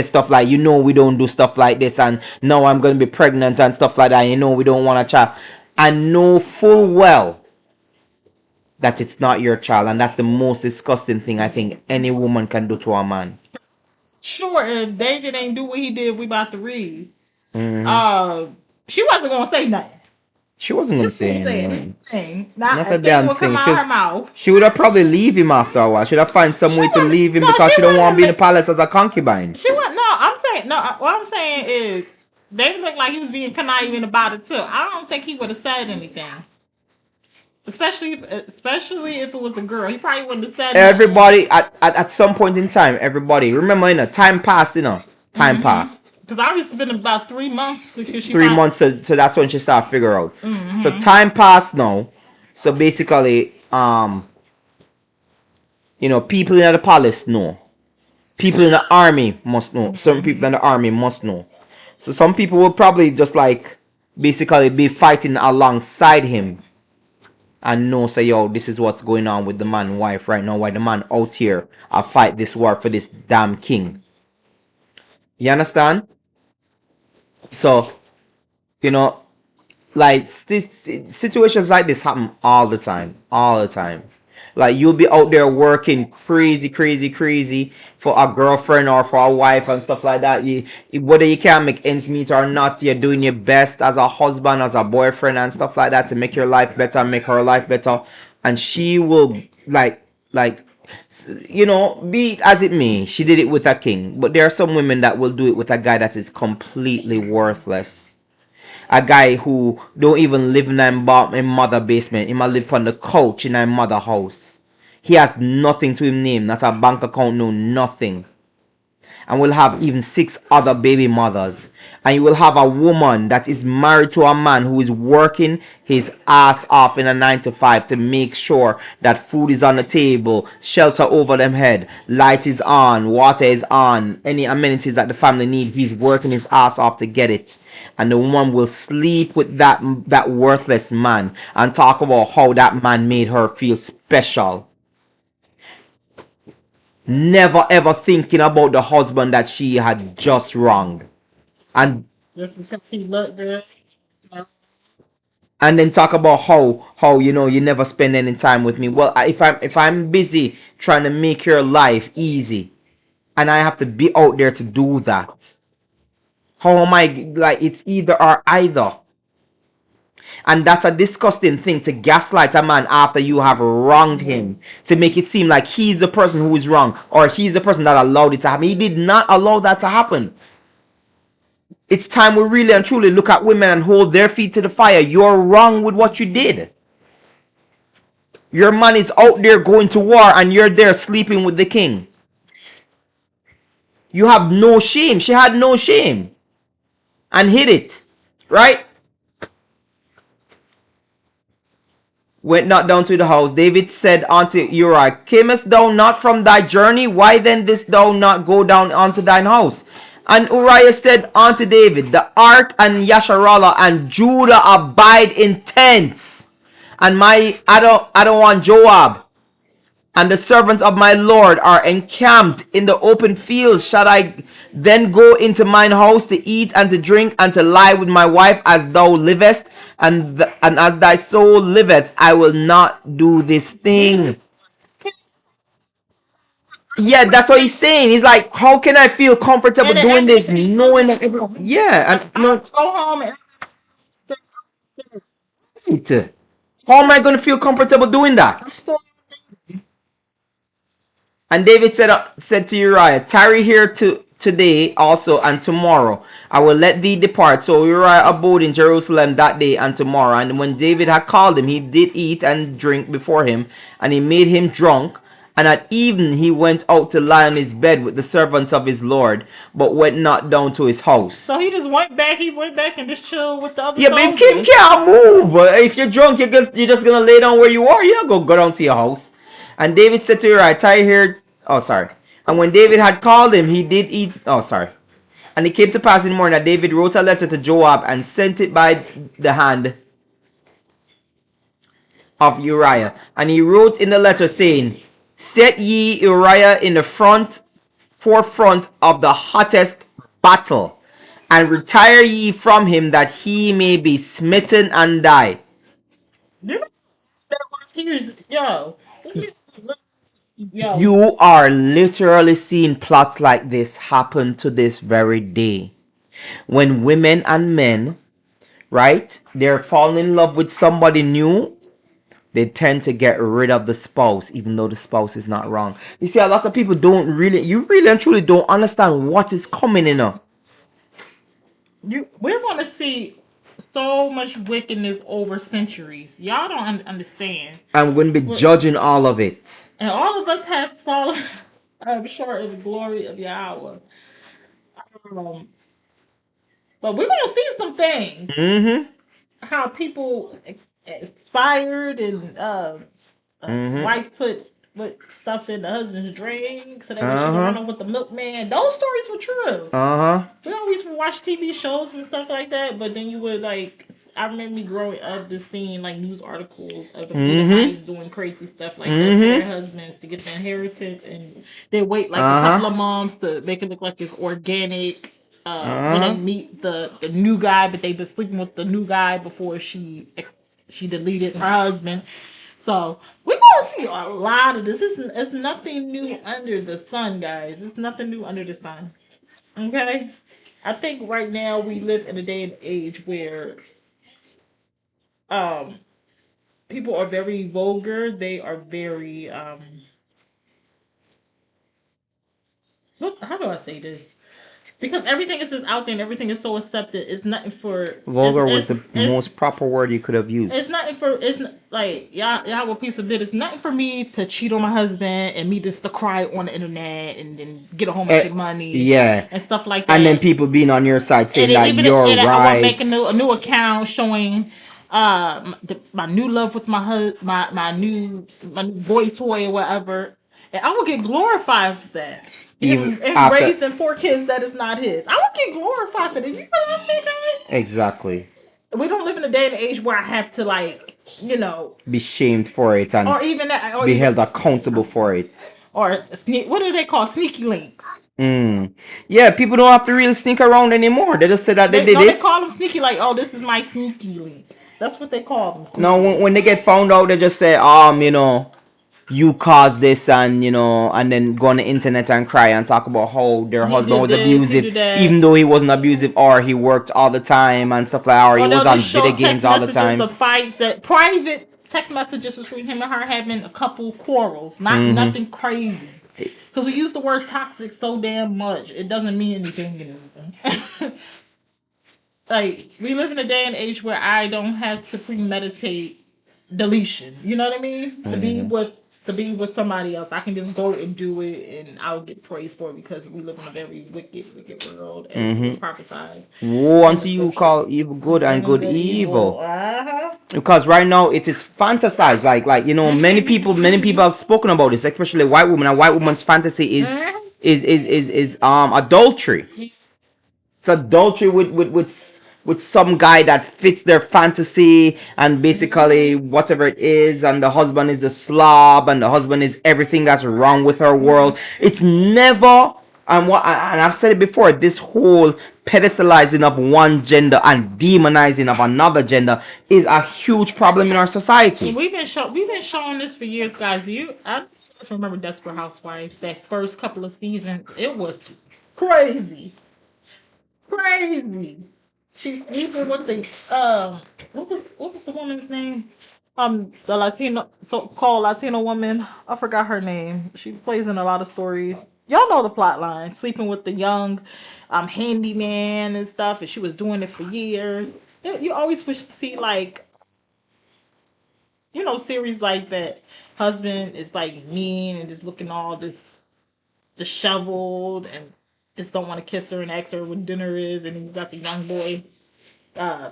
stuff like, we don't do stuff like this, and now I'm gonna be pregnant and stuff like that, we don't want a child, and know full well that it's not your child. And that's the most disgusting thing I think any woman can do to a man. Sure, if David ain't do what he did, we about to read. Mm-hmm. She wasn't gonna say nothing. She wasn't gonna say anything. Not a damn would thing. come out her mouth. She would have probably leave him after a while. She'd have find some way to leave him, because she don't want to be in the palace as a concubine. She wouldn't. No, what I'm saying is, David looked like he was being conniving about it too. I don't think he would have said anything. Especially if it was a girl, he probably wouldn't have said. Everybody at some point in time, everybody remember, time passed, time passed. Because I was been about 3 months. 3 months, so that's when she started figure out. So time passed now. So basically, people in the palace know. People in the army must know. Some people in the army must know. So some people will probably just basically be fighting alongside him, and know, say, yo, this is what's going on with the man wife right now. Why the man out here I fight this war for this damn king. You understand? So, situations like this happen all the time. Like, you'll be out there working crazy for a girlfriend or for a wife and stuff like that. Whether you can make ends meet or not, you're doing your best as a husband, as a boyfriend and stuff like that, to make your life better, make her life better. And she will, be it as it may, she did it with a king. But there are some women that will do it with a guy that is completely worthless. A guy who don't even live in a mother basement. He might live on the couch in a mother house. He has nothing to him name, not a bank account, no nothing. And will have even 6 other baby mothers. And you will have a woman that is married to a man who is working his ass off in a 9 to 5 to make sure that food is on the table, shelter over them head, light is on, water is on, any amenities that the family need, he's working his ass off to get it. And the woman will sleep with that worthless man and talk about how that man made her feel special. Never ever thinking about the husband that she had just wronged. And just because he looked good. And then talk about how you never spend any time with me. Well, if I'm busy trying to make your life easy, and I have to be out there to do that, how am I, it's either or either. And that's a disgusting thing, to gaslight a man after you have wronged him, to make it seem like he's the person who is wrong, or he's the person that allowed it to happen. He did not allow that to happen. It's time we really and truly look at women and hold their feet to the fire. You're wrong with what you did. Your man is out there going to war, and you're there sleeping with the king. You have no shame. She had no shame and hid it, right? went not down to the house. David said unto Uriah, camest thou not from thy journey? Why then didst thou not go down unto thine house? And Uriah said unto David, the ark and Yasharallah and Judah abide in tents, and I don't want Joab and the servants of my Lord are encamped in the open fields. Shall I then go into mine house to eat and to drink and to lie with my wife as thou livest? And as thy soul liveth, I will not do this thing. Yeah, that's what he's saying. He's like, how can I feel comfortable And then doing after this, knowing that yeah, and I'll go home and how am I going to feel comfortable doing that? And David said to Uriah, tarry here today also and tomorrow. I will let thee depart. So Uriah abode in Jerusalem that day and tomorrow. And when David had called him, he did eat and drink before him, and he made him drunk. And at evening he went out to lie on his bed with the servants of his Lord, but went not down to his house. so he just went back. He went back and just chilled with the other Yeah, but you soldiers. can't move. If you're drunk, you're just gonna lay down where you are. You're not gonna go down to your house. And David said to Uriah, tarry here. Oh, sorry. And when David had called him, he did eat. Oh, sorry. And it came to pass in the morning that David wrote a letter to Joab and sent it by the hand of Uriah. And he wrote in the letter, saying, set ye Uriah in the forefront of the hottest battle, and retire ye from him, that he may be smitten and die. You know that was here's yo. Yo. You are literally seeing plots like this happen to this very day. When women and men, right, they're falling in love with somebody new, they tend to get rid of the spouse, even though the spouse is not wrong. You see, a lot of people you really and truly don't understand what is coming in up. We're gonna see so much wickedness over centuries. Y'all don't understand. I'm going to be judging all of it. And all of us have fallen short of the glory of Yahweh. But we're gonna see some things. Mm-hmm. How people expired and wife put stuff in the husband's drink so that way she can run off with the milkman. Those stories were true. We always watch TV shows and stuff like that, but then you would like. I remember me growing up just seeing like news articles of the guys doing crazy stuff like that to their husbands to get the inheritance, and they wait like a couple of months to make it look like it's organic. When they meet the new guy, but they've been sleeping with the new guy before she deleted her husband. So we're gonna see a lot of this. It's nothing new under the sun, guys. It's nothing new under the sun. Okay, I think right now we live in a day and age where people are very vulgar. They are very how do I say this? Because everything is just out there and everything is so accepted. It's nothing for Vulgar was the most proper word you could have used. It's nothing for like y'all have a piece of it. It's nothing for me to cheat on my husband and me just to cry on the internet and then get a whole bunch of money, yeah, and stuff like that. And then people being on your side saying that you're right. I want to make a new account showing my new love with my new boy toy or whatever, and I will get glorified for that. And raising 4 kids that is not his. I would get glorified for that. You know what I'm saying, guys? Exactly. We don't live in a day and age where I have to be shamed for it and be held accountable for it. Or what do they call sneaky links? Yeah, people don't have to really sneak around anymore. They just say that they did it. They call them sneaky, like, oh, this is my sneaky link. That's what they call them. No, when they get found out, they just say, you caused this, and and then go on the internet and cry and talk about how their husband was abusive, even though he wasn't abusive, or he worked all the time and stuff like that, or he was on video games all the time. The fights, that private text messages between him and her having a couple quarrels, nothing crazy. Because we use the word toxic so damn much, it doesn't mean anything. Like, we live in a day and age where I don't have to premeditate deletion. You know what I mean? To be with to be with somebody else. I can just go and do it, and I'll get praised for it because we live in a very wicked world, as it was prophesied Woe in the unto you who call scriptures. evil good and And good good evil. evil. Because right now it is fantasized, like many people have spoken about this, especially white women. And white woman's fantasy is adultery. It's adultery with some guy that fits their fantasy, and basically whatever it is, and the husband is a slob, and the husband is everything that's wrong with her world. It's never, and I've said it before, this whole pedestalizing of one gender and demonizing of another gender is a huge problem in our society. We've been showing this for years, guys. I just remember Desperate Housewives. That first couple of seasons, it was crazy, crazy. She's sleeping with the what was the woman's name? The Latino, so called Latino woman. I forgot her name. She plays in a lot of stories. Y'all know the plot line. Sleeping with the young handyman and stuff, and she was doing it for years. You always wish to see, like, series like that. Husband is like mean and just looking all this disheveled and just don't want to kiss her and ask her what dinner is, and then you got the young boy, uh,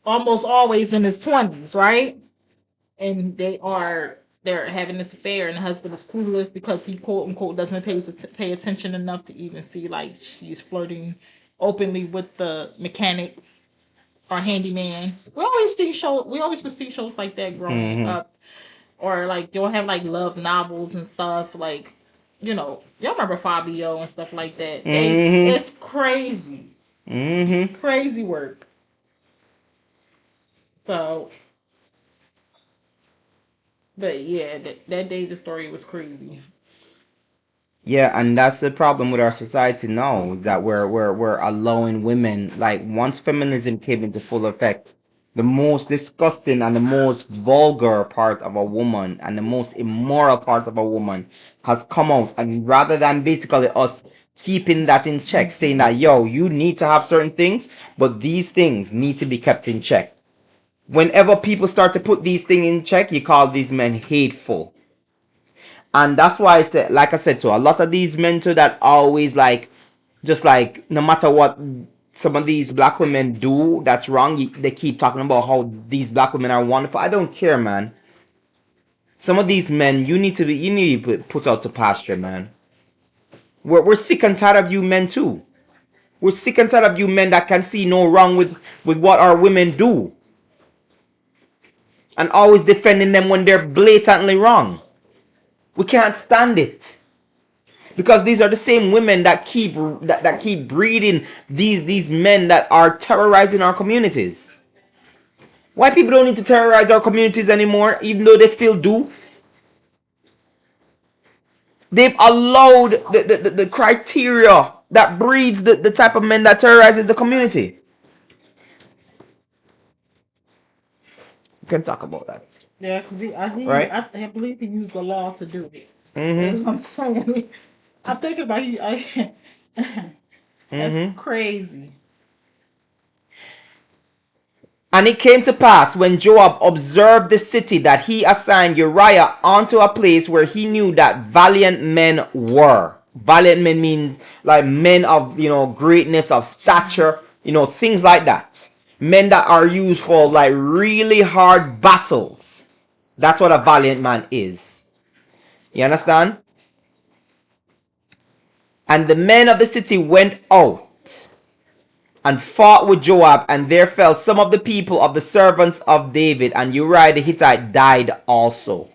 almost always in his 20s, right? And they're having this affair, and the husband is clueless because he quote unquote doesn't pay attention enough to even see, like, she's flirting openly with the mechanic or handyman. We always would see shows like that growing up, or like they'll have like love novels and stuff, like, y'all remember Fabio and stuff like that. It's crazy, crazy work. So, but yeah, that day the story was crazy. Yeah, and that's the problem with our society now, is that we're allowing women, like, once feminism came into full effect, the most disgusting and the most vulgar part of a woman and the most immoral part of a woman has come out, and rather than basically us keeping that in check, saying that, yo, you need to have certain things, but these things need to be kept in check. Whenever people start to put these things in check, you call these men hateful. And that's why I said, like I said, to a lot of these men too, that always, like, just like, no matter what some of these black women do that's wrong, they keep talking about how these black women are wonderful. I don't care, man. Some of these men, you need to be put out to pasture, man. We're sick and tired of you men too. We're sick and tired of you men that can see no wrong with what our women do, and always defending them when they're blatantly wrong. We can't stand it. Because these are the same women that keep breeding these men that are terrorizing our communities. White people don't need to terrorize our communities anymore, even though they still do. They've allowed the criteria that breeds the type of men that terrorizes the community. We can talk about that. Yeah, because Right? I believe he used the law to do it. That's what I'm saying. I'm thinking about that's crazy. And it came to pass, when Joab observed the city, that he assigned Uriah unto a place where he knew that valiant men were. Valiant men means like men of, greatness, of stature, things like that. Men that are used for like really hard battles. That's what a valiant man is. You understand? And the men of the city went out and fought with Joab, and there fell some of the people of the servants of David, and Uriah the Hittite died also.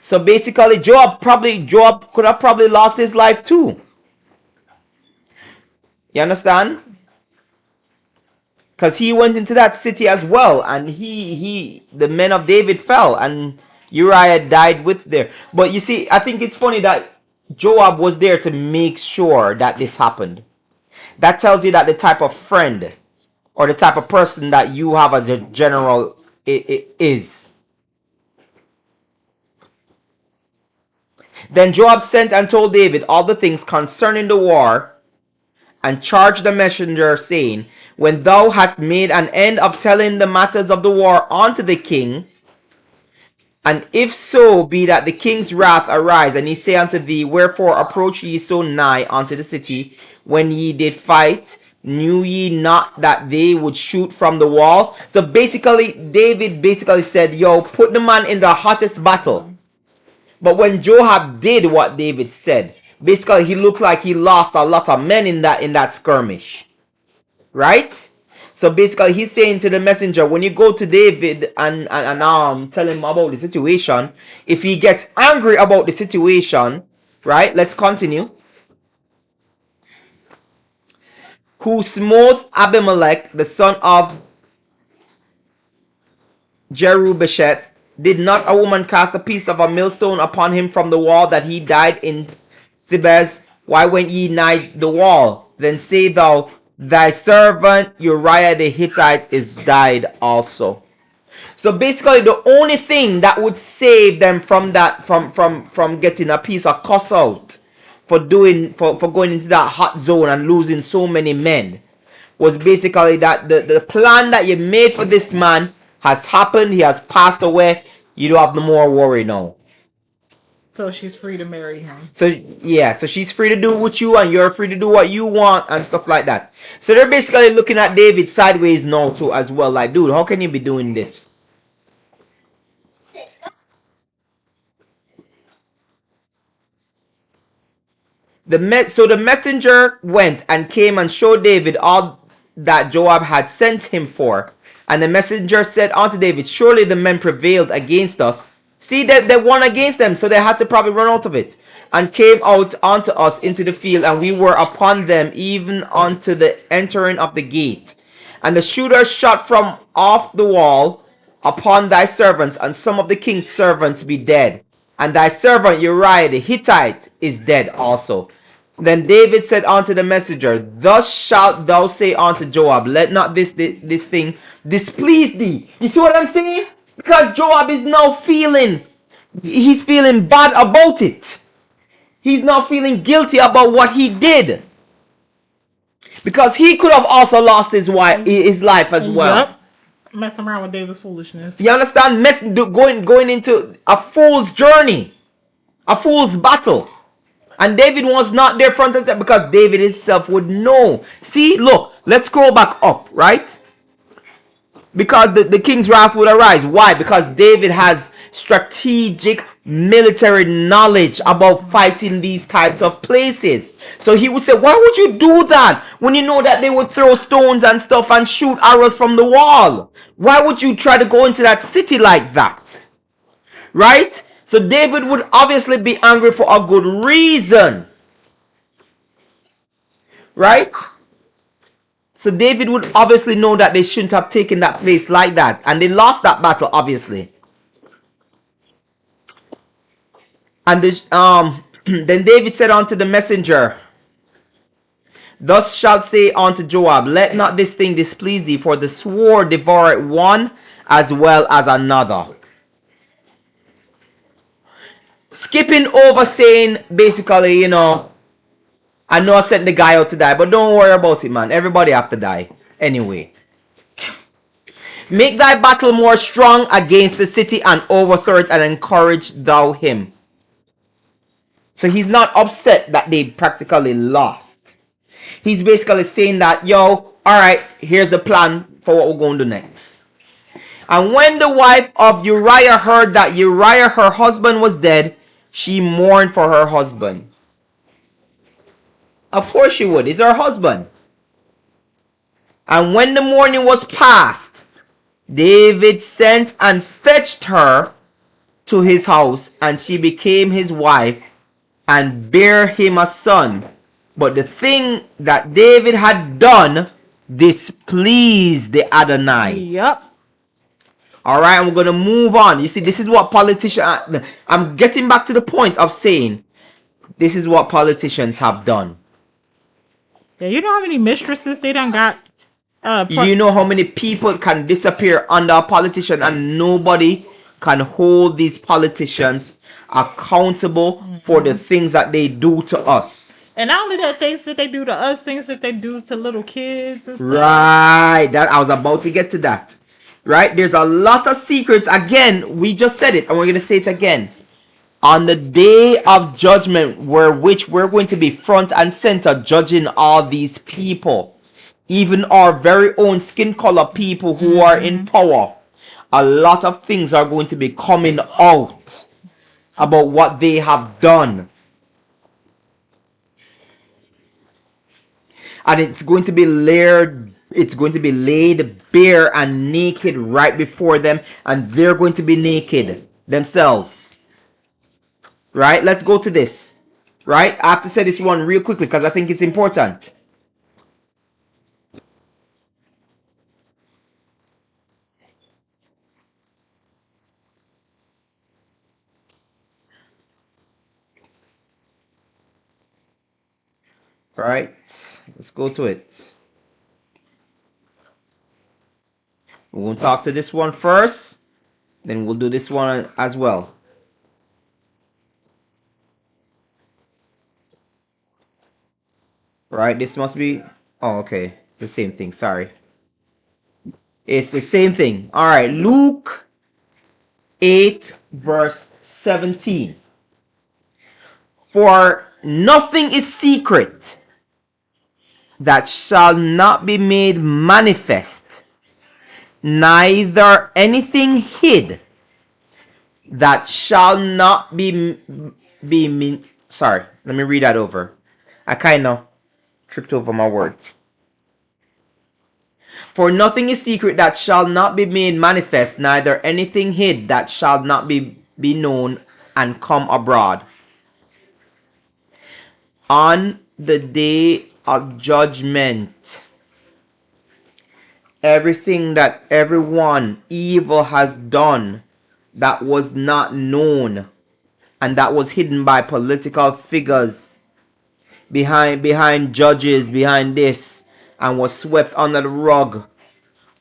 So basically, Joab could have probably lost his life too. You understand? Because he went into that city as well, and the men of David fell, and Uriah died with there. But you see, I think it's funny that Joab was there to make sure that this happened. That tells you that the type of friend or the type of person that you have as a general is. Then Joab sent and told David all the things concerning the war, and charged the messenger, saying, when thou hast made an end of telling the matters of the war unto the king, and if so be that the king's wrath arise, and he say unto thee, wherefore approach ye so nigh unto the city? When ye did fight, knew ye not that they would shoot from the wall? So basically, David basically said, yo, put the man in the hottest battle. But when Joab did what David said, basically he looked like he lost a lot of men in that skirmish. Right? So basically he's saying to the messenger, when you go to David and tell him about the situation, if he gets angry about the situation, right? Let's continue. Who smote Abimelech, the son of Jerubesheth, did not a woman cast a piece of a millstone upon him from the wall, that he died in Thebez? Why went ye nigh the wall? Then say thou, thy servant Uriah the Hittite is died also. So basically the only thing that would save them from that, from getting a piece of cuss out for going into that hot zone and losing so many men, was basically that the plan that you made for this man has happened. He has passed away. You don't have no more worry now. So she's free to marry him. So yeah, so she's free to do what you want. You're free to do what you want and stuff like that. So they're basically looking at David sideways now too as well. Like, dude, how can you be doing this? So the messenger went and came and showed David all that Joab had sent him for. And the messenger said unto David, surely the men prevailed against us. See, they won against them, so they had to probably run out of it. And came out unto us into the field, and we were upon them even unto the entering of the gate. And the shooters shot from off the wall upon thy servants, and some of the king's servants be dead. And thy servant Uriah the Hittite is dead also. Then David said unto the messenger, thus shalt thou say unto Joab, let not this thing displease thee. You see what I'm saying? Because Joab is now he's feeling bad about it. He's now feeling guilty about what he did. Because he could have also lost his life as well. Yep. Messing around with David's foolishness. You understand? Going into a fool's journey. A fool's battle. And David was not there front and center because David himself would know. See, look, let's scroll back up, right? Because the king's wrath would arise. Why? Because David has strategic military knowledge about fighting these types of places. So he would say, why would you do that when you know that they would throw stones and stuff and shoot arrows from the wall? Why would you try to go into that city like that? Right? So David would obviously be angry for a good reason. Right? So David would obviously know that they shouldn't have taken that place like that. And they lost that battle, obviously. And then David said unto the messenger, thus shalt say unto Joab, let not this thing displease thee, for the sword devoureth one as well as another. Skipping over saying, basically, I know I sent the guy out to die, but don't worry about it, man. Everybody have to die. Anyway. Make thy battle more strong against the city, and overthrow it, and encourage thou him. So he's not upset that they practically lost. He's basically saying that, yo, alright, here's the plan for what we're going to do next. And when the wife of Uriah heard that Uriah, her husband, was dead, she mourned for her husband. Of course she would. It's her husband. And when the mourning was past, David sent and fetched her to his house, and she became his wife, and bare him a son. But the thing that David had done displeased the Adonai. Yep. Alright, and we're going to move on. You see, this is what politicians... I'm getting back to the point of saying, this is what politicians have done. Yeah, you know how many mistresses they done got? You know how many people can disappear under a politician, and nobody can hold these politicians accountable for the things that they do to us. And not only that, things that they do to us, things that they do to little kids and stuff. Right. That I was about to get to that. Right? There's a lot of secrets. Again, we just said it and we're gonna say it again. On the day of judgment, which we're going to be front and center judging all these people, even our very own skin color people who are in power. A lot of things are going to be coming out about what they have done. And it's going to be laid bare and naked right before them, and they're going to be naked themselves. Right? Let's go to this. Right? I have to say this one real quickly because I think it's important. Right? Let's go to it. We're going to talk to this one first, then we'll do this one as well. Right? This must be... Oh, okay. The same thing. Sorry. It's the same thing. All right. Luke 8 verse 17. For nothing is secret that shall not be made manifest, neither anything hid that shall not be sorry, let me read that over. I kind of tripped over my words. For nothing is secret that shall not be made manifest, neither anything hid that shall not be known and come abroad. On the day of judgment, everything that everyone evil has done that was not known and that was hidden by political figures, behind judges, behind this, and was swept under the rug.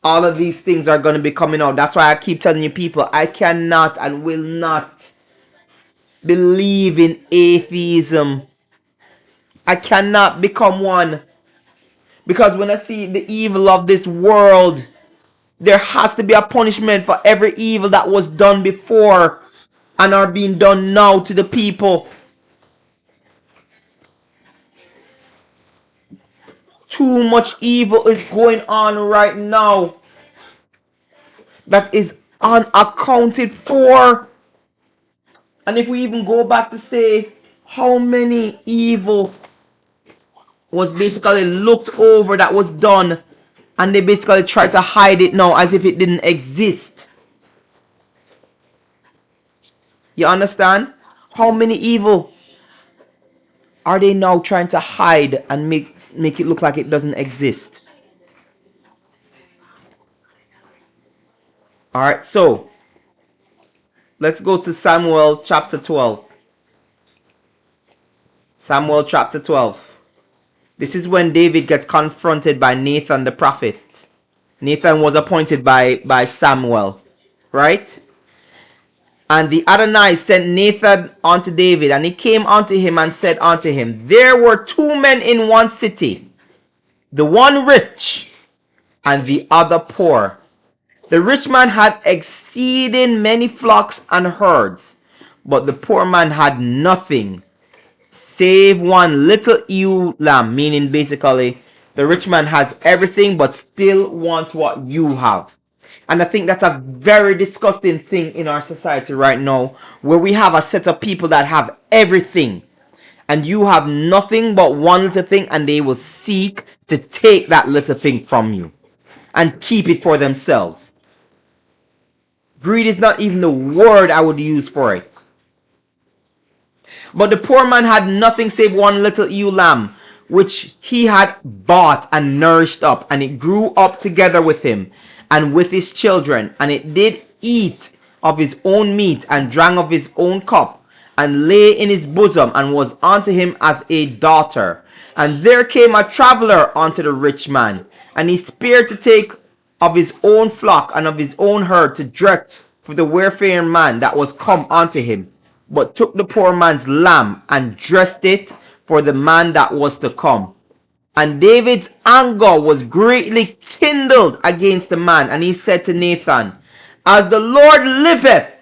All of these things are going to be coming out. That's why I keep telling you people, I cannot and will not believe in atheism. I cannot become one. Because when I see the evil of this world, there has to be a punishment for every evil that was done before and are being done now to the people. Too much evil is going on right now that is unaccounted for. And if we even go back to say how many evil was basically looked over that was done, and they basically try to hide it now as if it didn't exist. You understand? How many evil are they now trying to hide and make it look like it doesn't exist? Alright, so let's go to Samuel chapter 12. Samuel chapter 12. This is when David gets confronted by Nathan the prophet. Nathan was appointed by Samuel, right? And the Adonai sent Nathan unto David, and he came unto him and said unto him, There were two men in one city, the one rich and the other poor. The rich man had exceeding many flocks and herds, but the poor man had nothing save one little ewe lamb, meaning basically the rich man has everything but still wants what you have. And I think that's a very disgusting thing in our society right now, where we have a set of people that have everything and you have nothing but one little thing, and they will seek to take that little thing from you and keep it for themselves. Greed is not even the word I would use for it. But the poor man had nothing save one little ewe lamb, which he had bought and nourished up, and it grew up together with him and with his children, and it did eat of his own meat and drank of his own cup, and lay in his bosom, and was unto him as a daughter. And there came a traveler unto the rich man, and he spared to take of his own flock and of his own herd to dress for the wayfaring man that was come unto him, but took the poor man's lamb and dressed it for the man that was to come. And David's anger was greatly kindled against the man, and he said to Nathan, as the Lord liveth,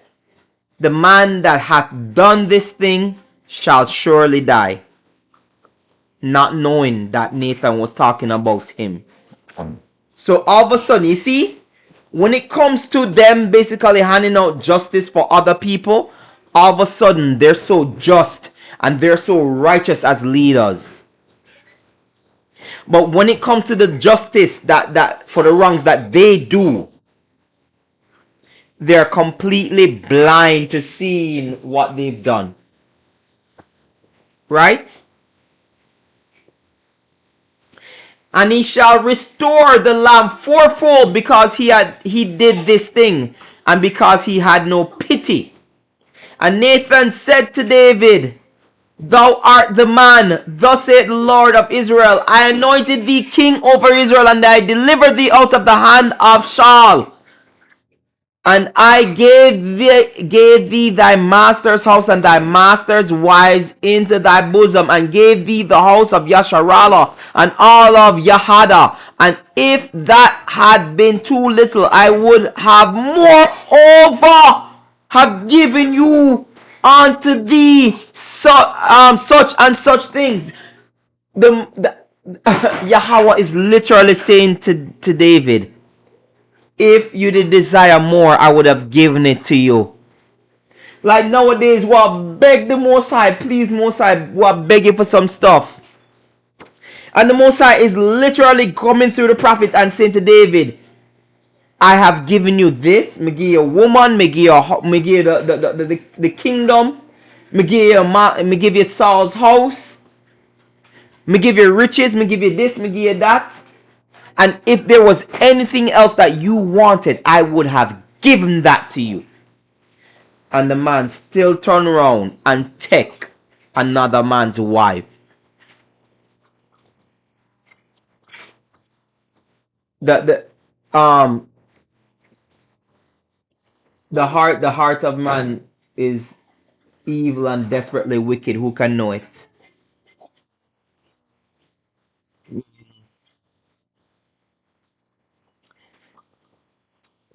the man that hath done this thing shall surely die. Not knowing that Nathan was talking about him. So all of a sudden, you see, when it comes to them basically handing out justice for other people, all of a sudden they're so just and they're so righteous as leaders. But when it comes to the justice that for the wrongs that they do, they're completely blind to seeing what they've done. Right? And he shall restore the lamb fourfold, because he did this thing, and because he had no pity. And Nathan said to David, thou art the man, thus saith the Lord of Israel, I anointed thee king over Israel, and I delivered thee out of the hand of Saul. And I gave thee thy master's house and thy master's wives into thy bosom, and gave thee the house of Yasharallah and all of Yahada. And if that had been too little, I would have moreover have given you unto thee such and such things. Yahweh is literally saying to David, if you did desire more, I would have given it to you. Like nowadays, we beg the Most High, please Most High, we begging for some stuff. And the Most High is literally coming through the prophet and saying to David, I have given you this, me give you a woman, me give you the kingdom, me give you Saul's house, me give you riches, me give you this, me give you that. And if there was anything else that you wanted, I would have given that to you. And the man still turn around and take another man's wife. The heart of man is evil and desperately wicked. Who can know it?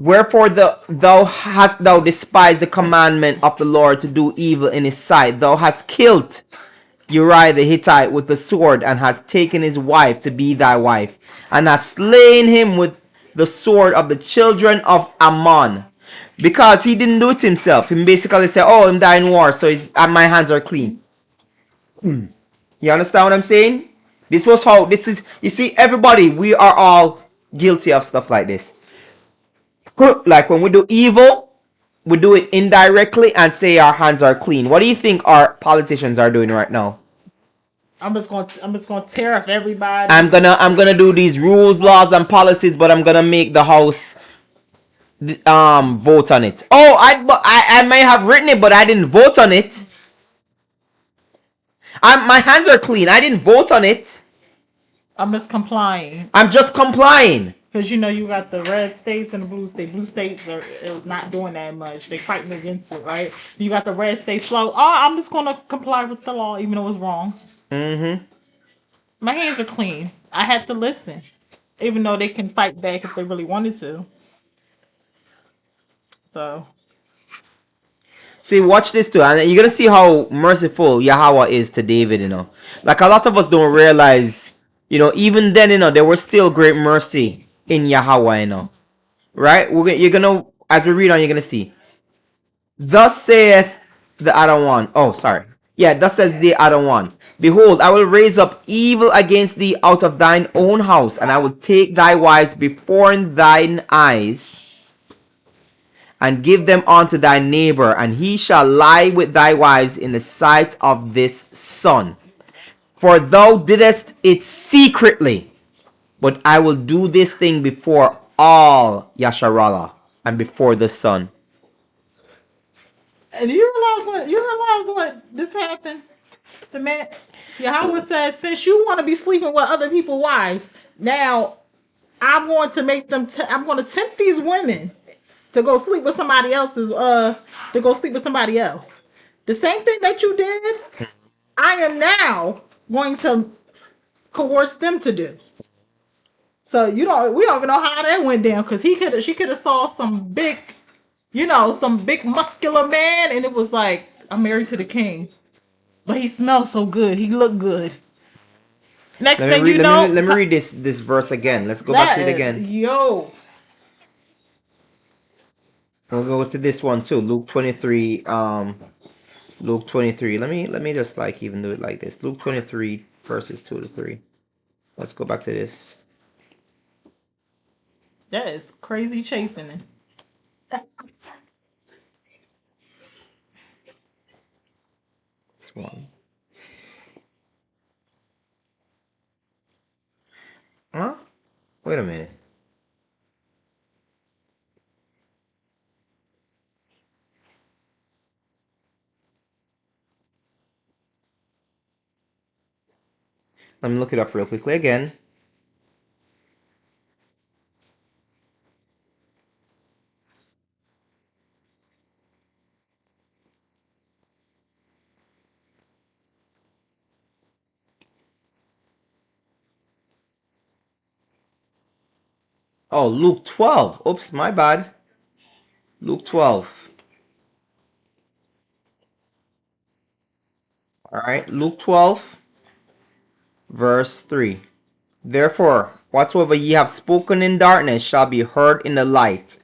Wherefore thou hast thou despised the commandment of the Lord to do evil in his sight. Thou hast killed Uriah the Hittite with the sword, and hast taken his wife to be thy wife, and hast slain him with the sword of the children of Ammon. Because he didn't do it himself. He basically said, oh, I'm dying in war, so my hands are clean. You understand what I'm saying? This was how, this is, you see, everybody, we are all guilty of stuff like this. Like when we do evil, we do it indirectly and say our hands are clean. What do you think our politicians are doing right now? I'm just gonna tariff everybody. I'm gonna do these rules, laws, and policies, but I'm gonna make the house vote on it. Oh, I may have written it, but I didn't vote on it. My hands are clean. I didn't vote on it. I'm just complying. I'm just complying. Because you know you got the red states and the blue states. Blue states are not doing that much. They fighting against it, right? You got the red states slow. Oh, I'm just gonna comply with the law, even though it's wrong. Mm-hmm. My hands are clean. I had to listen, even though they can fight back if they really wanted to. So. See, watch this too, and you're gonna see how merciful Yahweh is to David. You know, like a lot of us don't realize. You know, even then, you know, there was still great mercy in Yahweh. You know, right? You're gonna, as we read on, you're gonna see. Thus saith the other one. Oh, sorry. Yeah, thus says the other one. Behold, I will raise up evil against thee out of thine own house, and I will take thy wives before thine eyes, and give them unto thy neighbor, and he shall lie with thy wives in the sight of this sun. For thou didst it secretly, but I will do this thing before all Yasharallah and before the sun. And you realize what this happened? The man Yahweh said, since you want to be sleeping with other people's wives, now I'm going to make them. I'm going to tempt these women to go sleep with somebody else's. To go sleep with somebody else. The same thing that you did, I am now going to coerce them to do. So we don't even know how that went down because she could have saw some big, some big muscular man, and it was like, I'm married to the king, but he smells so good, he looked good. Next Let me thing read. you know, Let me read this verse again. Let's go back to it that again. yo, We'll go to this one too. Luke 23. Luke 23. Let me just like even do it like this. Luke 23 verses 2 to 3. Let's go back to this. that is crazy chasing. This one. Huh? Wait a minute. Let me look it up real quickly again. Oh, Luke 12. Oops, my bad. Luke 12. All right, Luke 12, verse 3. Therefore, whatsoever ye have spoken in darkness shall be heard in the light,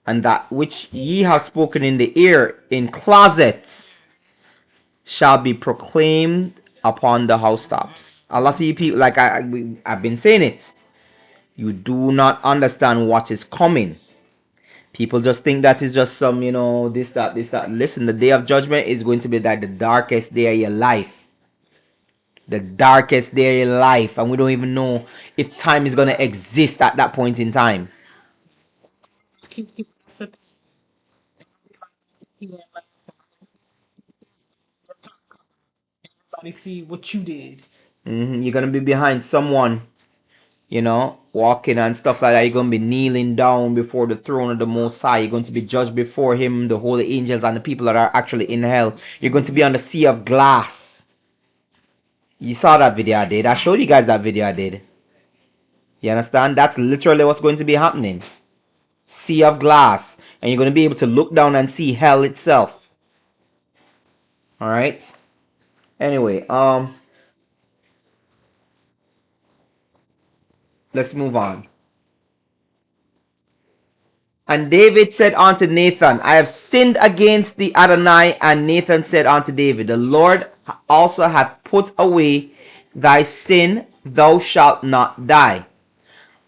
and that which ye have spoken in the ear in closets shall be proclaimed upon the housetops. A lot of you people, like I've been saying it, you do not understand what is coming. People just think that is just some, this, that, this, that. Listen, the day of judgment is going to be like the darkest day of your life. The darkest day of your life. And we don't even know if time is going to exist at that point in time. Everybody see what you did. You're going to be behind someone, walking and stuff like that. You're going to be kneeling down before the throne of the Most High. You're going to be judged before Him, the holy angels, and the people that are actually in hell. You're going to be on the sea of glass. You saw that video I did. I showed you guys that video I did. You understand? That's literally what's going to be happening. Sea of glass. And you're going to be able to look down and see hell itself. Alright? Anyway, let's move on. And David said unto Nathan, I have sinned against the Adonai. And Nathan said unto David, the Lord also hath put away thy sin, thou shalt not die.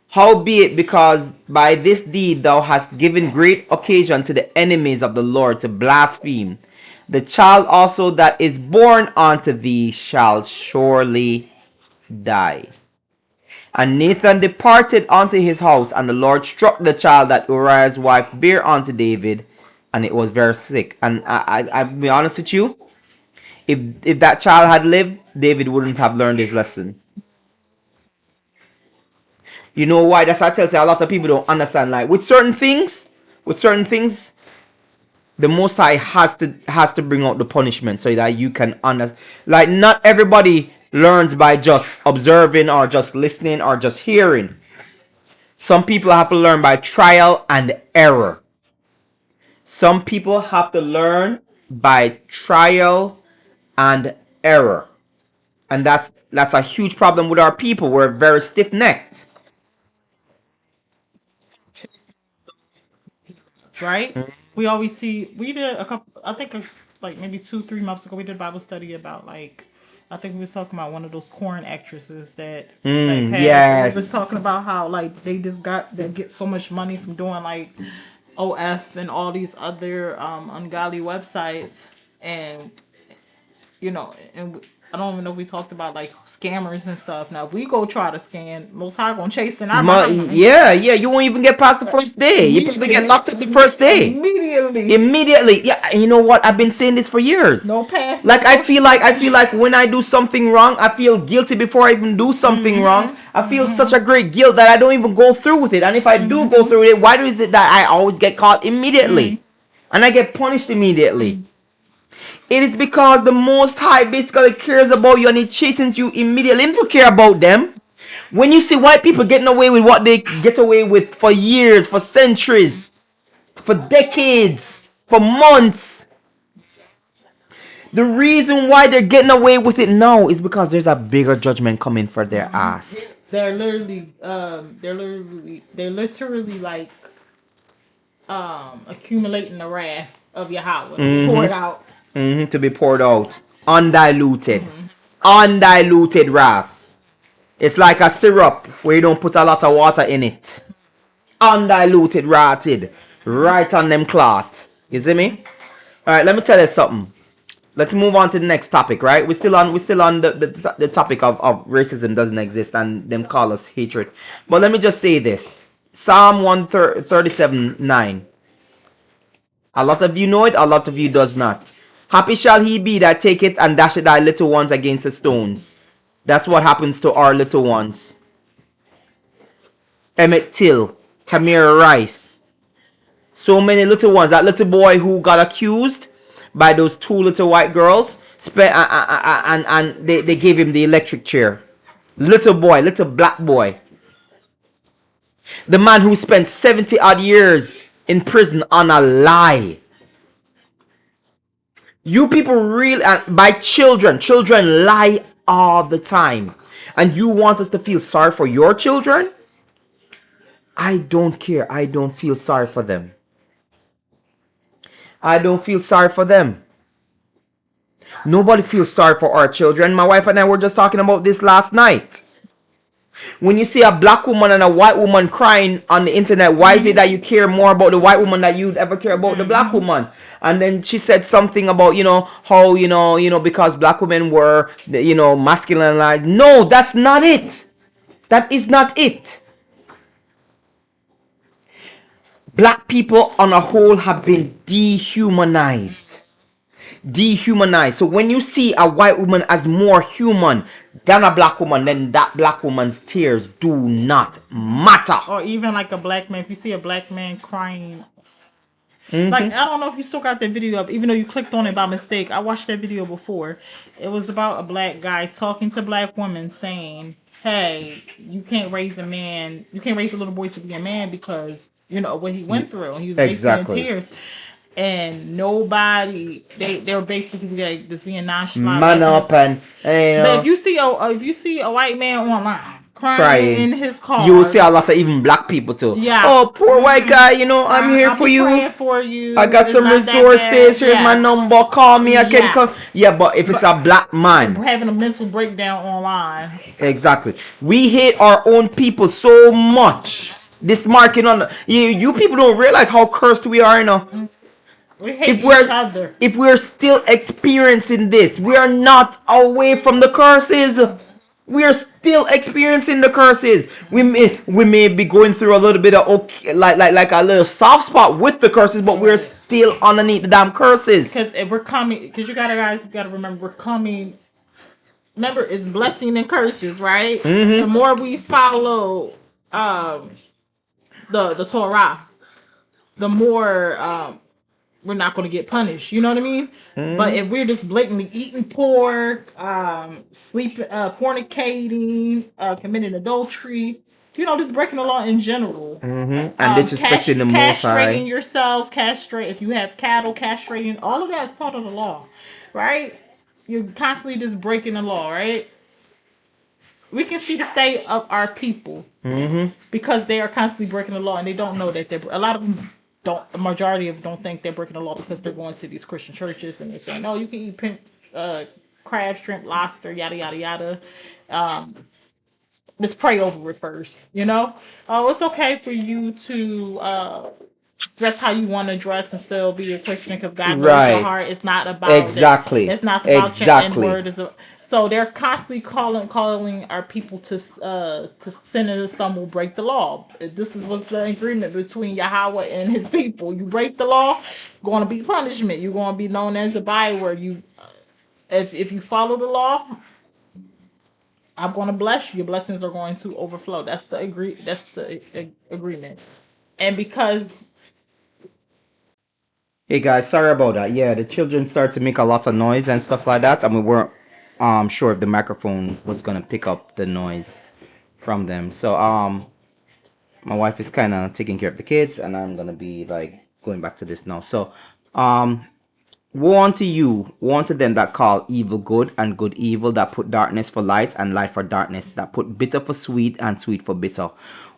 Howbeit, because by this deed thou hast given great occasion to the enemies of the Lord to blaspheme, the child also that is born unto thee shall surely die. And Nathan departed unto his house, and the Lord struck the child that Uriah's wife bare unto David, and it was very sick. And I'll be honest with you, if that child had lived, David wouldn't have learned his lesson. You know why? That's why I tell you, a lot of people don't understand. Like with certain things, the Most High has to bring out the punishment so that you can understand. Like not everybody learns by just observing or just listening or just hearing. Some people have to learn by trial and error. Some people have to learn by trial and error. And that's a huge problem with our people. We're very stiff-necked. Right? We always see. We did a couple. I think like maybe 2-3 months ago, we did a Bible study about like. I think we was talking about one of those corn actresses that like passed. Yes. We was talking about how like they get so much money from doing like OF and all these other ungodly websites, and I don't even know if we talked about like scammers and stuff. Now, if we go try to scam, Most High gonna chase in our behind. Yeah, you won't even get past the first day. You probably get locked up the first day. Immediately. Yeah, and you know what? I've been saying this for years. No pass. Like I feel like when I do something wrong, I feel guilty before I even do something wrong. I feel such a great guilt that I don't even go through with it. And if I do go through it, why is it that I always get caught immediately? And I get punished immediately? It is because the Most High basically cares about you and He chastens you immediately. Him to care about them. When you see white people getting away with what they get away with for years, for centuries, for decades, for months, the reason why they're getting away with it now is because there's a bigger judgment coming for their ass. They're literally like accumulating the wrath of Yahweh to be poured out. To be poured out. Undiluted. Undiluted wrath. It's like a syrup where you don't put a lot of water in it. Undiluted, rotted. Right on them cloth. You see me? Alright, let me tell you something. Let's move on to the next topic, right? We're still on the topic of racism doesn't exist and them call us hatred. But let me just say this. Psalm 137:9. A lot of you know it, a lot of you does not. Happy shall he be that taketh and dasheth thy little ones against the stones. That's what happens to our little ones. Emmett Till, Tamir Rice. So many little ones. That little boy who got accused by those two little white girls, and they gave him the electric chair. Little boy, little black boy. The man who spent 70 odd years in prison on a lie. You people really, by children lie all the time. And you want us to feel sorry for your children? I don't care. I don't feel sorry for them. I don't feel sorry for them. Nobody feels sorry for our children. My wife and I were just talking about this last night. When you see a black woman and a white woman crying on the internet, why is it that you care more about the white woman than you'd ever care about the black woman? And then she said something about, how, because black women were, masculinized. No, that's not it. That is not it. Black people on a whole have been dehumanized. So when you see a white woman as more human than a black woman, then that black woman's tears do not matter. Or even like a black man, if you see a black man crying, like, I don't know if you still got that video up, even though you clicked on it by mistake. I watched that video before. It was about a black guy talking to black women saying, hey, you can't raise a little boy to be a man because what he went through, and he was basically in tears. And nobody, they were basically like just being nonchalant. Man up and But if you see a white man online crying in his car, you will see a lot of even black people too. Yeah. Oh, poor white guy, I'm here for you. Praying for you. I got some resources. Here's my number. Call me. I can come. Yeah, but if it's a black man having a mental breakdown online. Exactly. We hate our own people so much. This marking on the, you people don't realize how cursed we are, We hate each other. If we're still experiencing this, we are not away from the curses. We are still experiencing the curses. We may be going through a little bit of like a little soft spot with the curses, but we're still underneath the damn curses. Because we're coming. Because you gotta remember, we're coming. Remember, it's blessing and curses, right? Mm-hmm. The more we follow the Torah, the more we're not going to get punished. You know what I mean? But if we're just blatantly eating pork, sleeping, fornicating, committing adultery, just breaking the law in general. And disrespecting the Most High. Castrating yourselves, if you have cattle, castrating, all of that is part of the law, right? You're constantly just breaking the law, right? We can see the state of our people because they are constantly breaking the law, and they don't know that a lot of them don't. The majority of them don't think they're breaking the law because they're going to these Christian churches and they're saying, "No, you can eat crab, shrimp, lobster, yada yada yada." Let's pray over it first. Oh, it's okay for you to dress how you want to dress and still be a Christian because God knows your heart. It's not about exactly. It's not about your N-word. So they're constantly calling our people to sin and to stumble, break the law. This was the agreement between Yahweh and His people. You break the law, it's going to be punishment. You're going to be known as a byword. If you follow the law, I'm going to bless you. Your blessings are going to overflow. That's the agreement. And because Hey guys, sorry about that. Yeah, the children started to make a lot of noise and stuff like that, and we weren't sure if the microphone was gonna pick up the noise from them. So my wife is kind of taking care of the kids, and I'm gonna be like going back to this now. So um woe unto you, woe unto them that call evil good and good evil, that put darkness for light and light for darkness, that put bitter for sweet and sweet for bitter.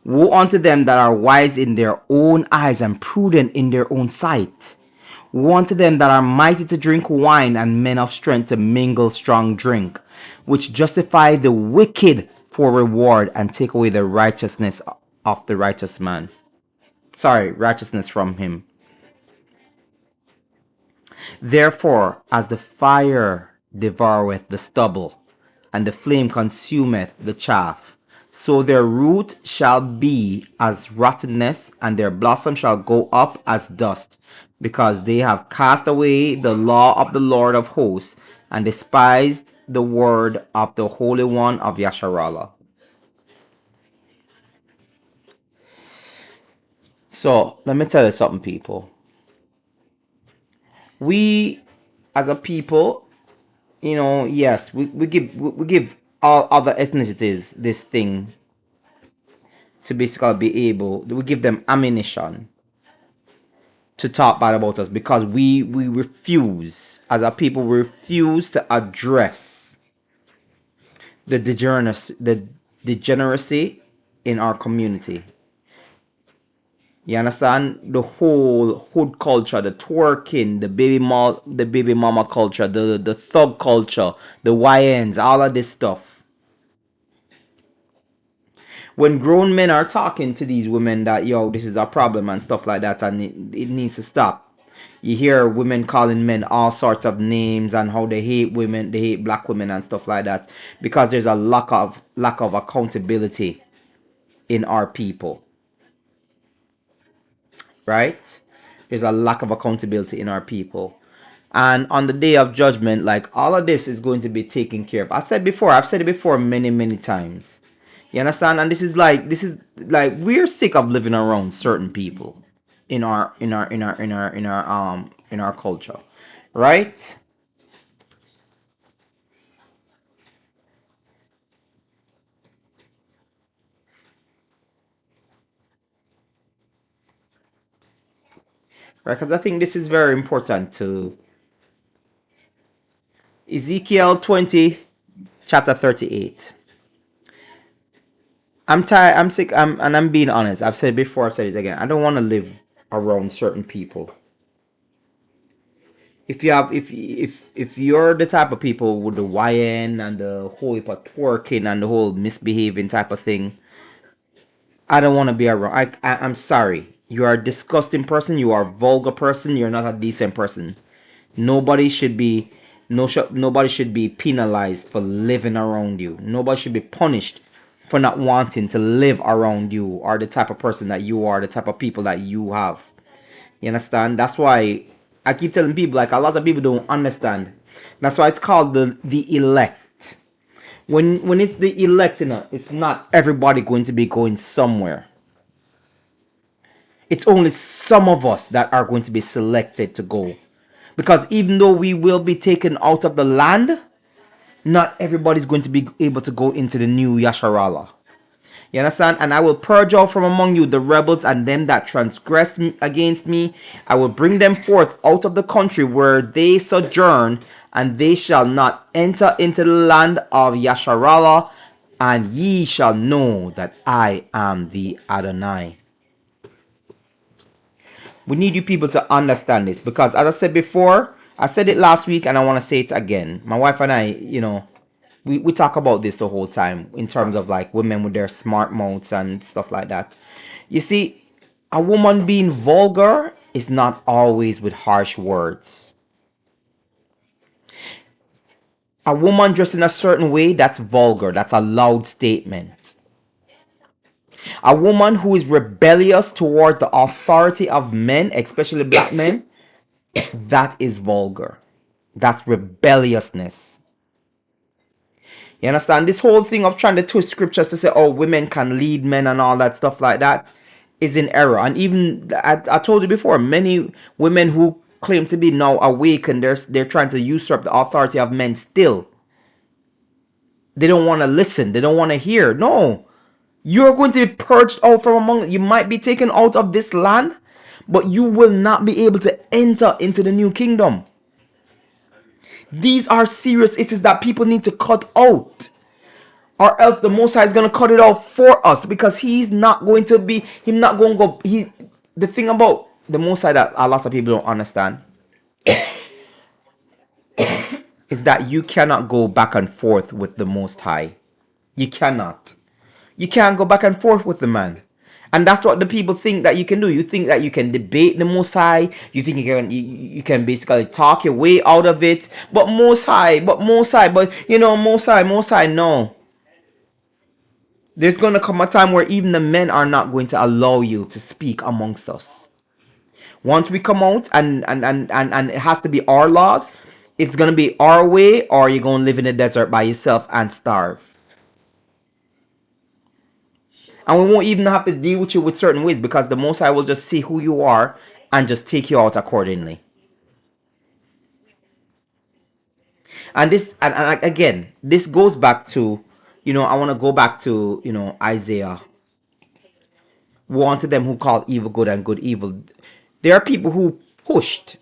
Woe unto them that are wise in their own eyes and prudent in their own sight. Woe unto them that are mighty to drink wine and men of strength to mingle strong drink, which justify the wicked for reward and take away the righteousness of the righteous man. Sorry, righteousness from him. Therefore, as the fire devoureth the stubble, and the flame consumeth the chaff, so their root shall be as rottenness, and their blossom shall go up as dust, because they have cast away the law of the Lord of hosts, and despised the word of the Holy One of Yasharallah. So, let me tell you something, people. We, as a people, yes, we give all other ethnicities this thing to basically be able. We give them ammunition to talk bad about us because we refuse, as a people, we refuse to address the degeneracy in our community. You understand? The whole hood culture, the twerking, the baby mama culture, the thug culture, the YNs, all of this stuff. When grown men are talking to these women that, yo, this is a problem and stuff like that, and it needs to stop. You hear women calling men all sorts of names and how they hate women, they hate black women and stuff like that, because there's a lack of accountability in our people. Right? There's a lack of accountability in our people. And on the day of judgment, like, all of this is going to be taken care of. I've said it before many, many times. You understand? And this is like we're sick of living around certain people in our culture. Right? Right? Because I think this is very important to Ezekiel 20, chapter 38. I'm tired. I'm sick. And I'm being honest. I've said it before. I've said it again. I don't want to live around certain people. If you're the type of people with the YN and the whole twerking and the whole misbehaving type of thing, I don't want to be around. I'm sorry. You are a disgusting person. You are a vulgar person. You're not a decent person. Nobody should be nobody should be penalized for living around you. Nobody should be punished for not wanting to live around you, or the type of person that you are, the type of people that you have. You understand? That's why I keep telling people, like, a lot of people don't understand. That's why it's called the elect. When it's the elect, it's not everybody going to be going somewhere. It's only some of us that are going to be selected to go. Because even though we will be taken out of the land, not everybody's going to be able to go into the new Yasharallah. You understand? And I will purge out from among you the rebels and them that transgress against me. I will bring them forth out of the country where they sojourn, and they shall not enter into the land of Yasharallah, and ye shall know that I am the Adonai. We need you people to understand this, because as I said before, I said it last week and I want to say it again. My wife and I, we talk about this the whole time in terms of like women with their smart mouths and stuff like that. You see, a woman being vulgar is not always with harsh words. A woman dressed in a certain way, that's vulgar. That's a loud statement. A woman who is rebellious towards the authority of men, especially black men, that is vulgar. That's rebelliousness. You understand? This whole thing of trying to twist scriptures to say, oh, women can lead men and all that stuff like that is in error. And even, I told you before, many women who claim to be now awakened, they're trying to usurp the authority of men still. They don't want to listen. They don't want to hear. No. You're going to be purged out from among. You might be taken out of this land, but you will not be able to enter into the new kingdom. These are serious issues that people need to cut out, or else the Most High is going to cut it out for us, because he's not going to be. He's not going to go. The thing about the Most High that a lot of people don't understand is that you cannot go back and forth with the Most High. You cannot. You can't go back and forth with the man. And that's what the people think that you can do. You think that you can debate the Most High. You think you can basically talk your way out of it. But Most High, but Most High, but Most High, Most High. No. There's going to come a time where even the men are not going to allow you to speak amongst us. Once we come out and it has to be our laws, it's going to be our way, or you're going to live in the desert by yourself and starve. And we won't even have to deal with you with certain ways, because the Most High will just see who you are and just take you out accordingly. And this, and again, this goes back to, I want to go back to, Isaiah. Woe unto them who call evil good and good evil. There are people who pushed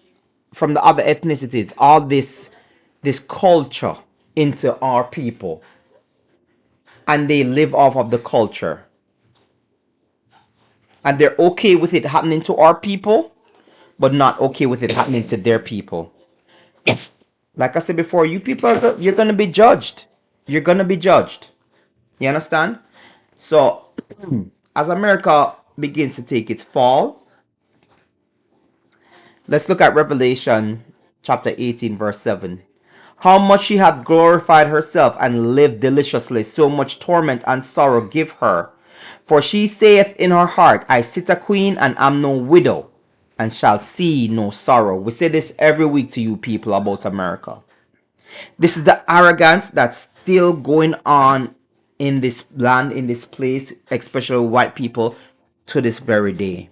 from the other ethnicities all this culture into our people, and they live off of the culture. And they're okay with it happening to our people, but not okay with it happening to their people. Like I said before, you people you're gonna be judged. You're gonna be judged. You understand? So, as America begins to take its fall, let's look at Revelation chapter 18, verse 7. How much she hath glorified herself and lived deliciously, so much torment and sorrow give her. For she saith in her heart, I sit a queen and am no widow, and shall see no sorrow. We say this every week to you people about America. This is the arrogance that's still going on in this land, in this place, especially white people, to this very day.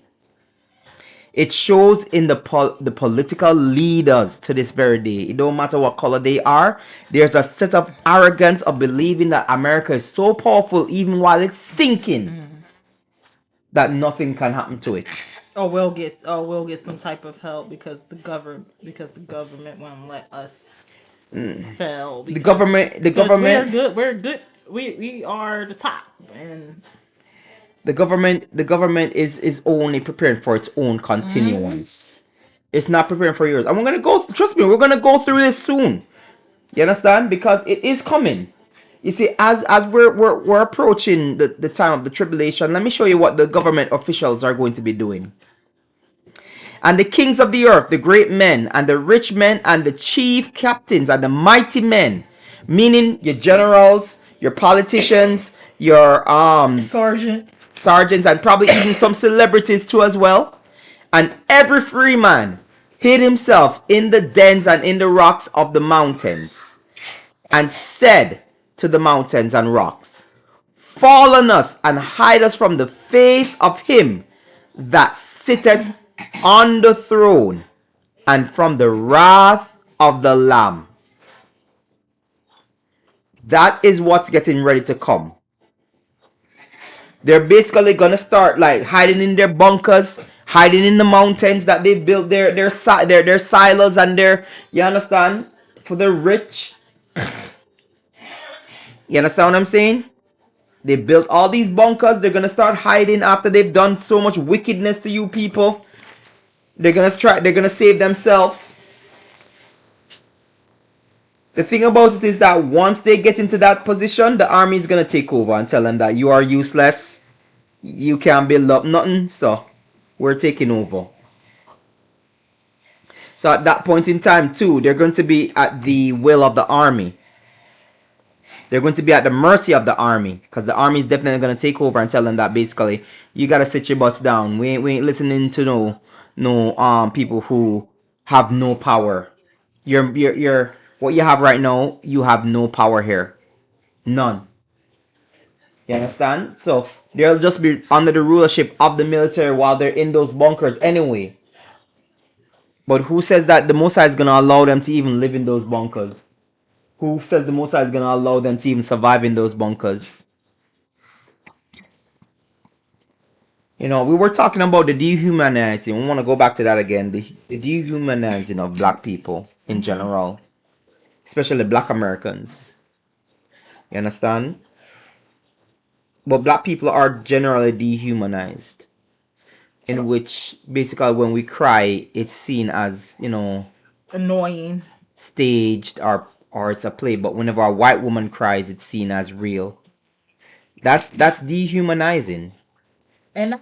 It shows in the political leaders to this very day. It don't matter what color they are. There's a set of arrogance of believing that America is so powerful even while it's sinking, that nothing can happen to it. We'll get some type of help because the government won't let us fail. The government We're good. We are the top, and the government is only preparing for its own continuance. It's not preparing for yours. And we're gonna go. Trust me, we're gonna go through this soon. You understand? Because it is coming. You see, as we're approaching the time of the tribulation, let me show you what the government officials are going to be doing. And the kings of the earth, the great men, and the rich men, and the chief captains, and the mighty men, meaning your generals, your politicians, your sergeants, and probably even some celebrities too as well, and every free man hid himself in the dens and in the rocks of the mountains, and said to the mountains and rocks, fall on us and hide us from the face of him that sitteth on the throne, and from the wrath of the Lamb. That is what's getting ready to come. They're basically gonna start like hiding in their bunkers, hiding in the mountains that they built their silos and their, you understand, for the rich. You understand what I'm saying? They built all these bunkers. They're gonna start hiding after they've done so much wickedness to you people. They're gonna save themselves. The thing about it is that once they get into that position, the army is gonna take over and tell them that you are useless. You can't build up nothing, so we're taking over. So at that point in time too, they're going to be at the will of the army. They're going to be at the mercy of the army, because the army is definitely going to take over and tell them that basically you gotta sit your butts down. We ain't listening to no people who have no power. You're what you have right now. You have no power here, none. You understand? So they'll just be under the rulership of the military while they're in those bunkers anyway. But who says that the Most High is gonna allow them to even live in those bunkers? Who says the Most High is gonna allow them to even survive in those bunkers? You know, we were talking about the dehumanizing. We want to go back to that again. The dehumanizing of black people in general, especially black Americans. You understand? But black people are generally dehumanized, in which basically when we cry, it's seen as, you know, Annoying. staged or it's a play. But whenever a white woman cries, it's seen as real. That's dehumanizing. And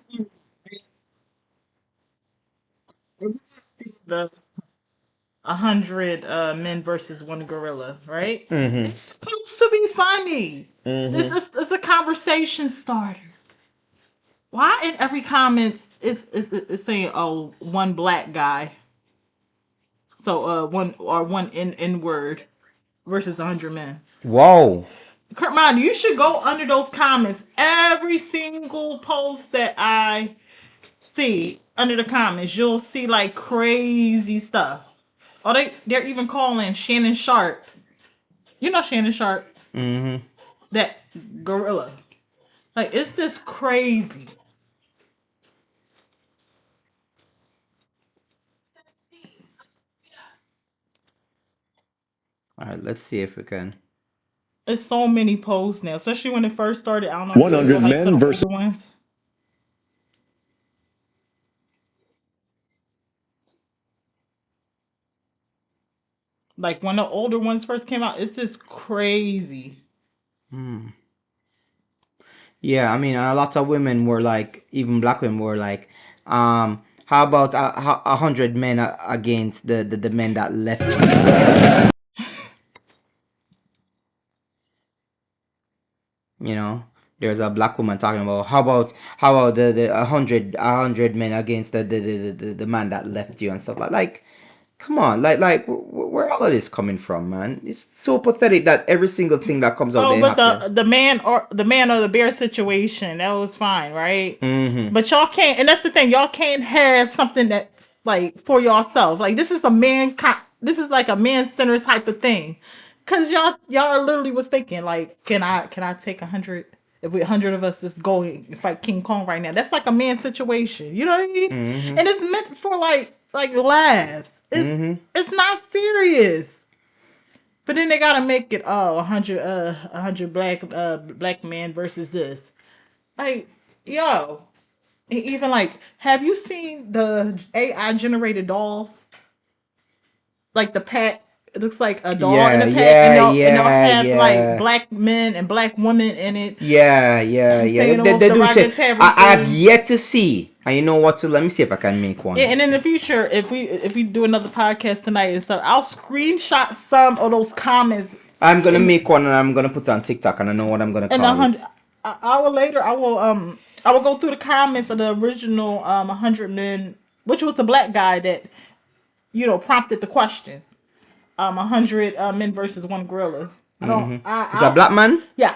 the 100 men versus one gorilla, right? Mm-hmm. It's supposed to be funny. Mm-hmm. It's a conversation starter. Why in every comment is saying, oh, one black guy? So one N word versus 100 men. Whoa. Kurt, mind you should go under those comments. Every single post that I see under the comments, you'll see like crazy stuff. Oh, they're even calling Shannon Sharp. You know Shannon Sharp, Mm-hmm. that gorilla. Like, it's just crazy. All right, let's see if we can. It's so many posts now, especially when it first started. I don't know if you 100 saw like the men versus older ones. Like when the older ones first came out, it's just crazy. Yeah, I mean, a lot of women were like, even black women were like, how about 100 men against the men that left you? You know, there's a black woman talking about how about the 100 men against the man that left you and stuff like. Come on, like where all of this coming from, man? It's so pathetic that every single thing that comes out, Oh, they but have to. the man or the bear situation, that was fine, right? Mm-hmm. But y'all can't, and that's the thing, y'all can't have something that's like for yourself. Like this is a this is like a man centered type of thing, cause y'all literally was thinking like, can I take 100? If we 100 of us is going and fight King Kong right now, that's like a man situation. You know what I mean? Mm-hmm. And it's meant for like laughs. Mm-hmm. It's not serious. But then they gotta make it 100 black men versus this. Like, yo. Even like, have you seen the AI generated dolls? Like the pack, it looks like a doll in Yeah, a pack, yeah, and they'll yeah, have like yeah. black men and black women in it, Yeah, yeah, and yeah. saying the They, most they do check. derogatory I have things. yet to see. And you know what? To let me see if I can make Yeah, one. and in the future, if we do another podcast tonight and stuff, I'll screenshot some of those comments I'm gonna in make one and I'm gonna put it on TikTok and I know what I'm gonna and a call hundred it. an hour later, I will go through the comments of the original 100 men, which was the black guy that prompted the question. 100 men versus one gorilla. I don't. Mm-hmm. I Is that I'll black man? Yeah.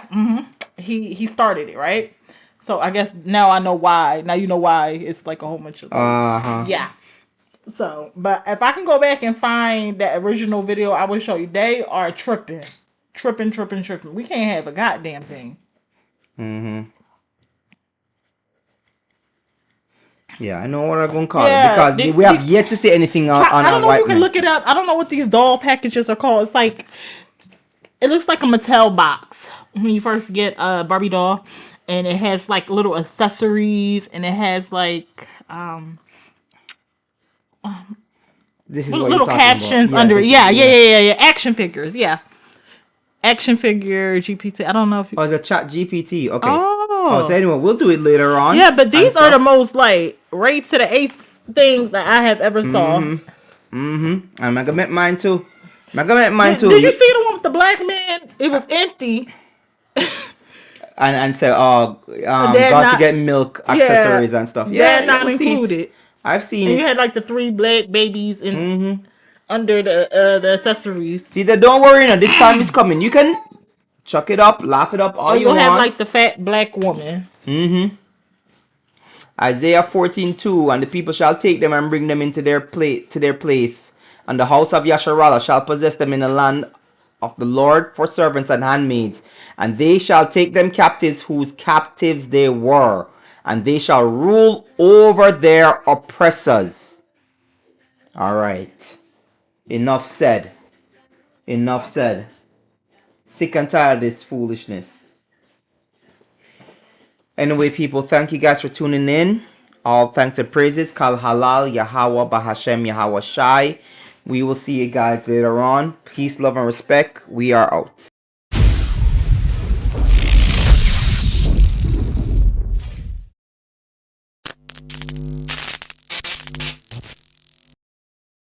He started it, right. So I guess now I know why. Now you know why it's like a whole bunch of like, Uh-huh. yeah. So, but if I can go back and find that original video, I will show you. They are tripping, tripping, tripping, tripping. We can't have a goddamn thing. Mm-hmm. Yeah, I know what I'm gonna call it Yeah, because we have yet to see anything try. on I don't a know if you white can man. look it up. I don't know what these doll packages are called. It's like it looks like a Mattel box when you first get a Barbie doll, and it has like little accessories, and it has like This is what you're little talking about. captions Yeah, under it. this is yeah. Yeah. Action figures. Yeah, action figure GPT. I don't know if you. Oh, it's a chat GPT. Okay. Oh, so Oh, anyway, we'll do it later on yeah, but and these are the stuff. most like right to the ace things that I have ever saw. Mm-hmm. Mm-hmm. I'm gonna make mine too. I'm gonna make mine too. Did you see the one with the black man? It was empty. And say, They're got to not. get milk Yeah, accessories and stuff. they're Yeah, not I've seen it. included. I've seen And you it. had like the three black babies in Mm-hmm. under the accessories. See that? Don't worry, now. This time is coming. You can chuck it up, laugh it up all Or you you'll have like the want. fat black woman. Mm-hmm. Isaiah 14:2, and the people shall take them and bring them into their place, and the house of Yasharallah shall possess them in the land of the Lord for servants and handmaids, and they shall take them captives whose captives they were, and they shall rule over their oppressors. All right, enough said. Enough said. Sick and tired of this foolishness. Anyway, people, thank you guys for tuning in. All thanks and praises. Kal Halal, Yahweh, Bahashem, Yahweh Shai. We will see you guys later on. Peace, love, and respect. We are out.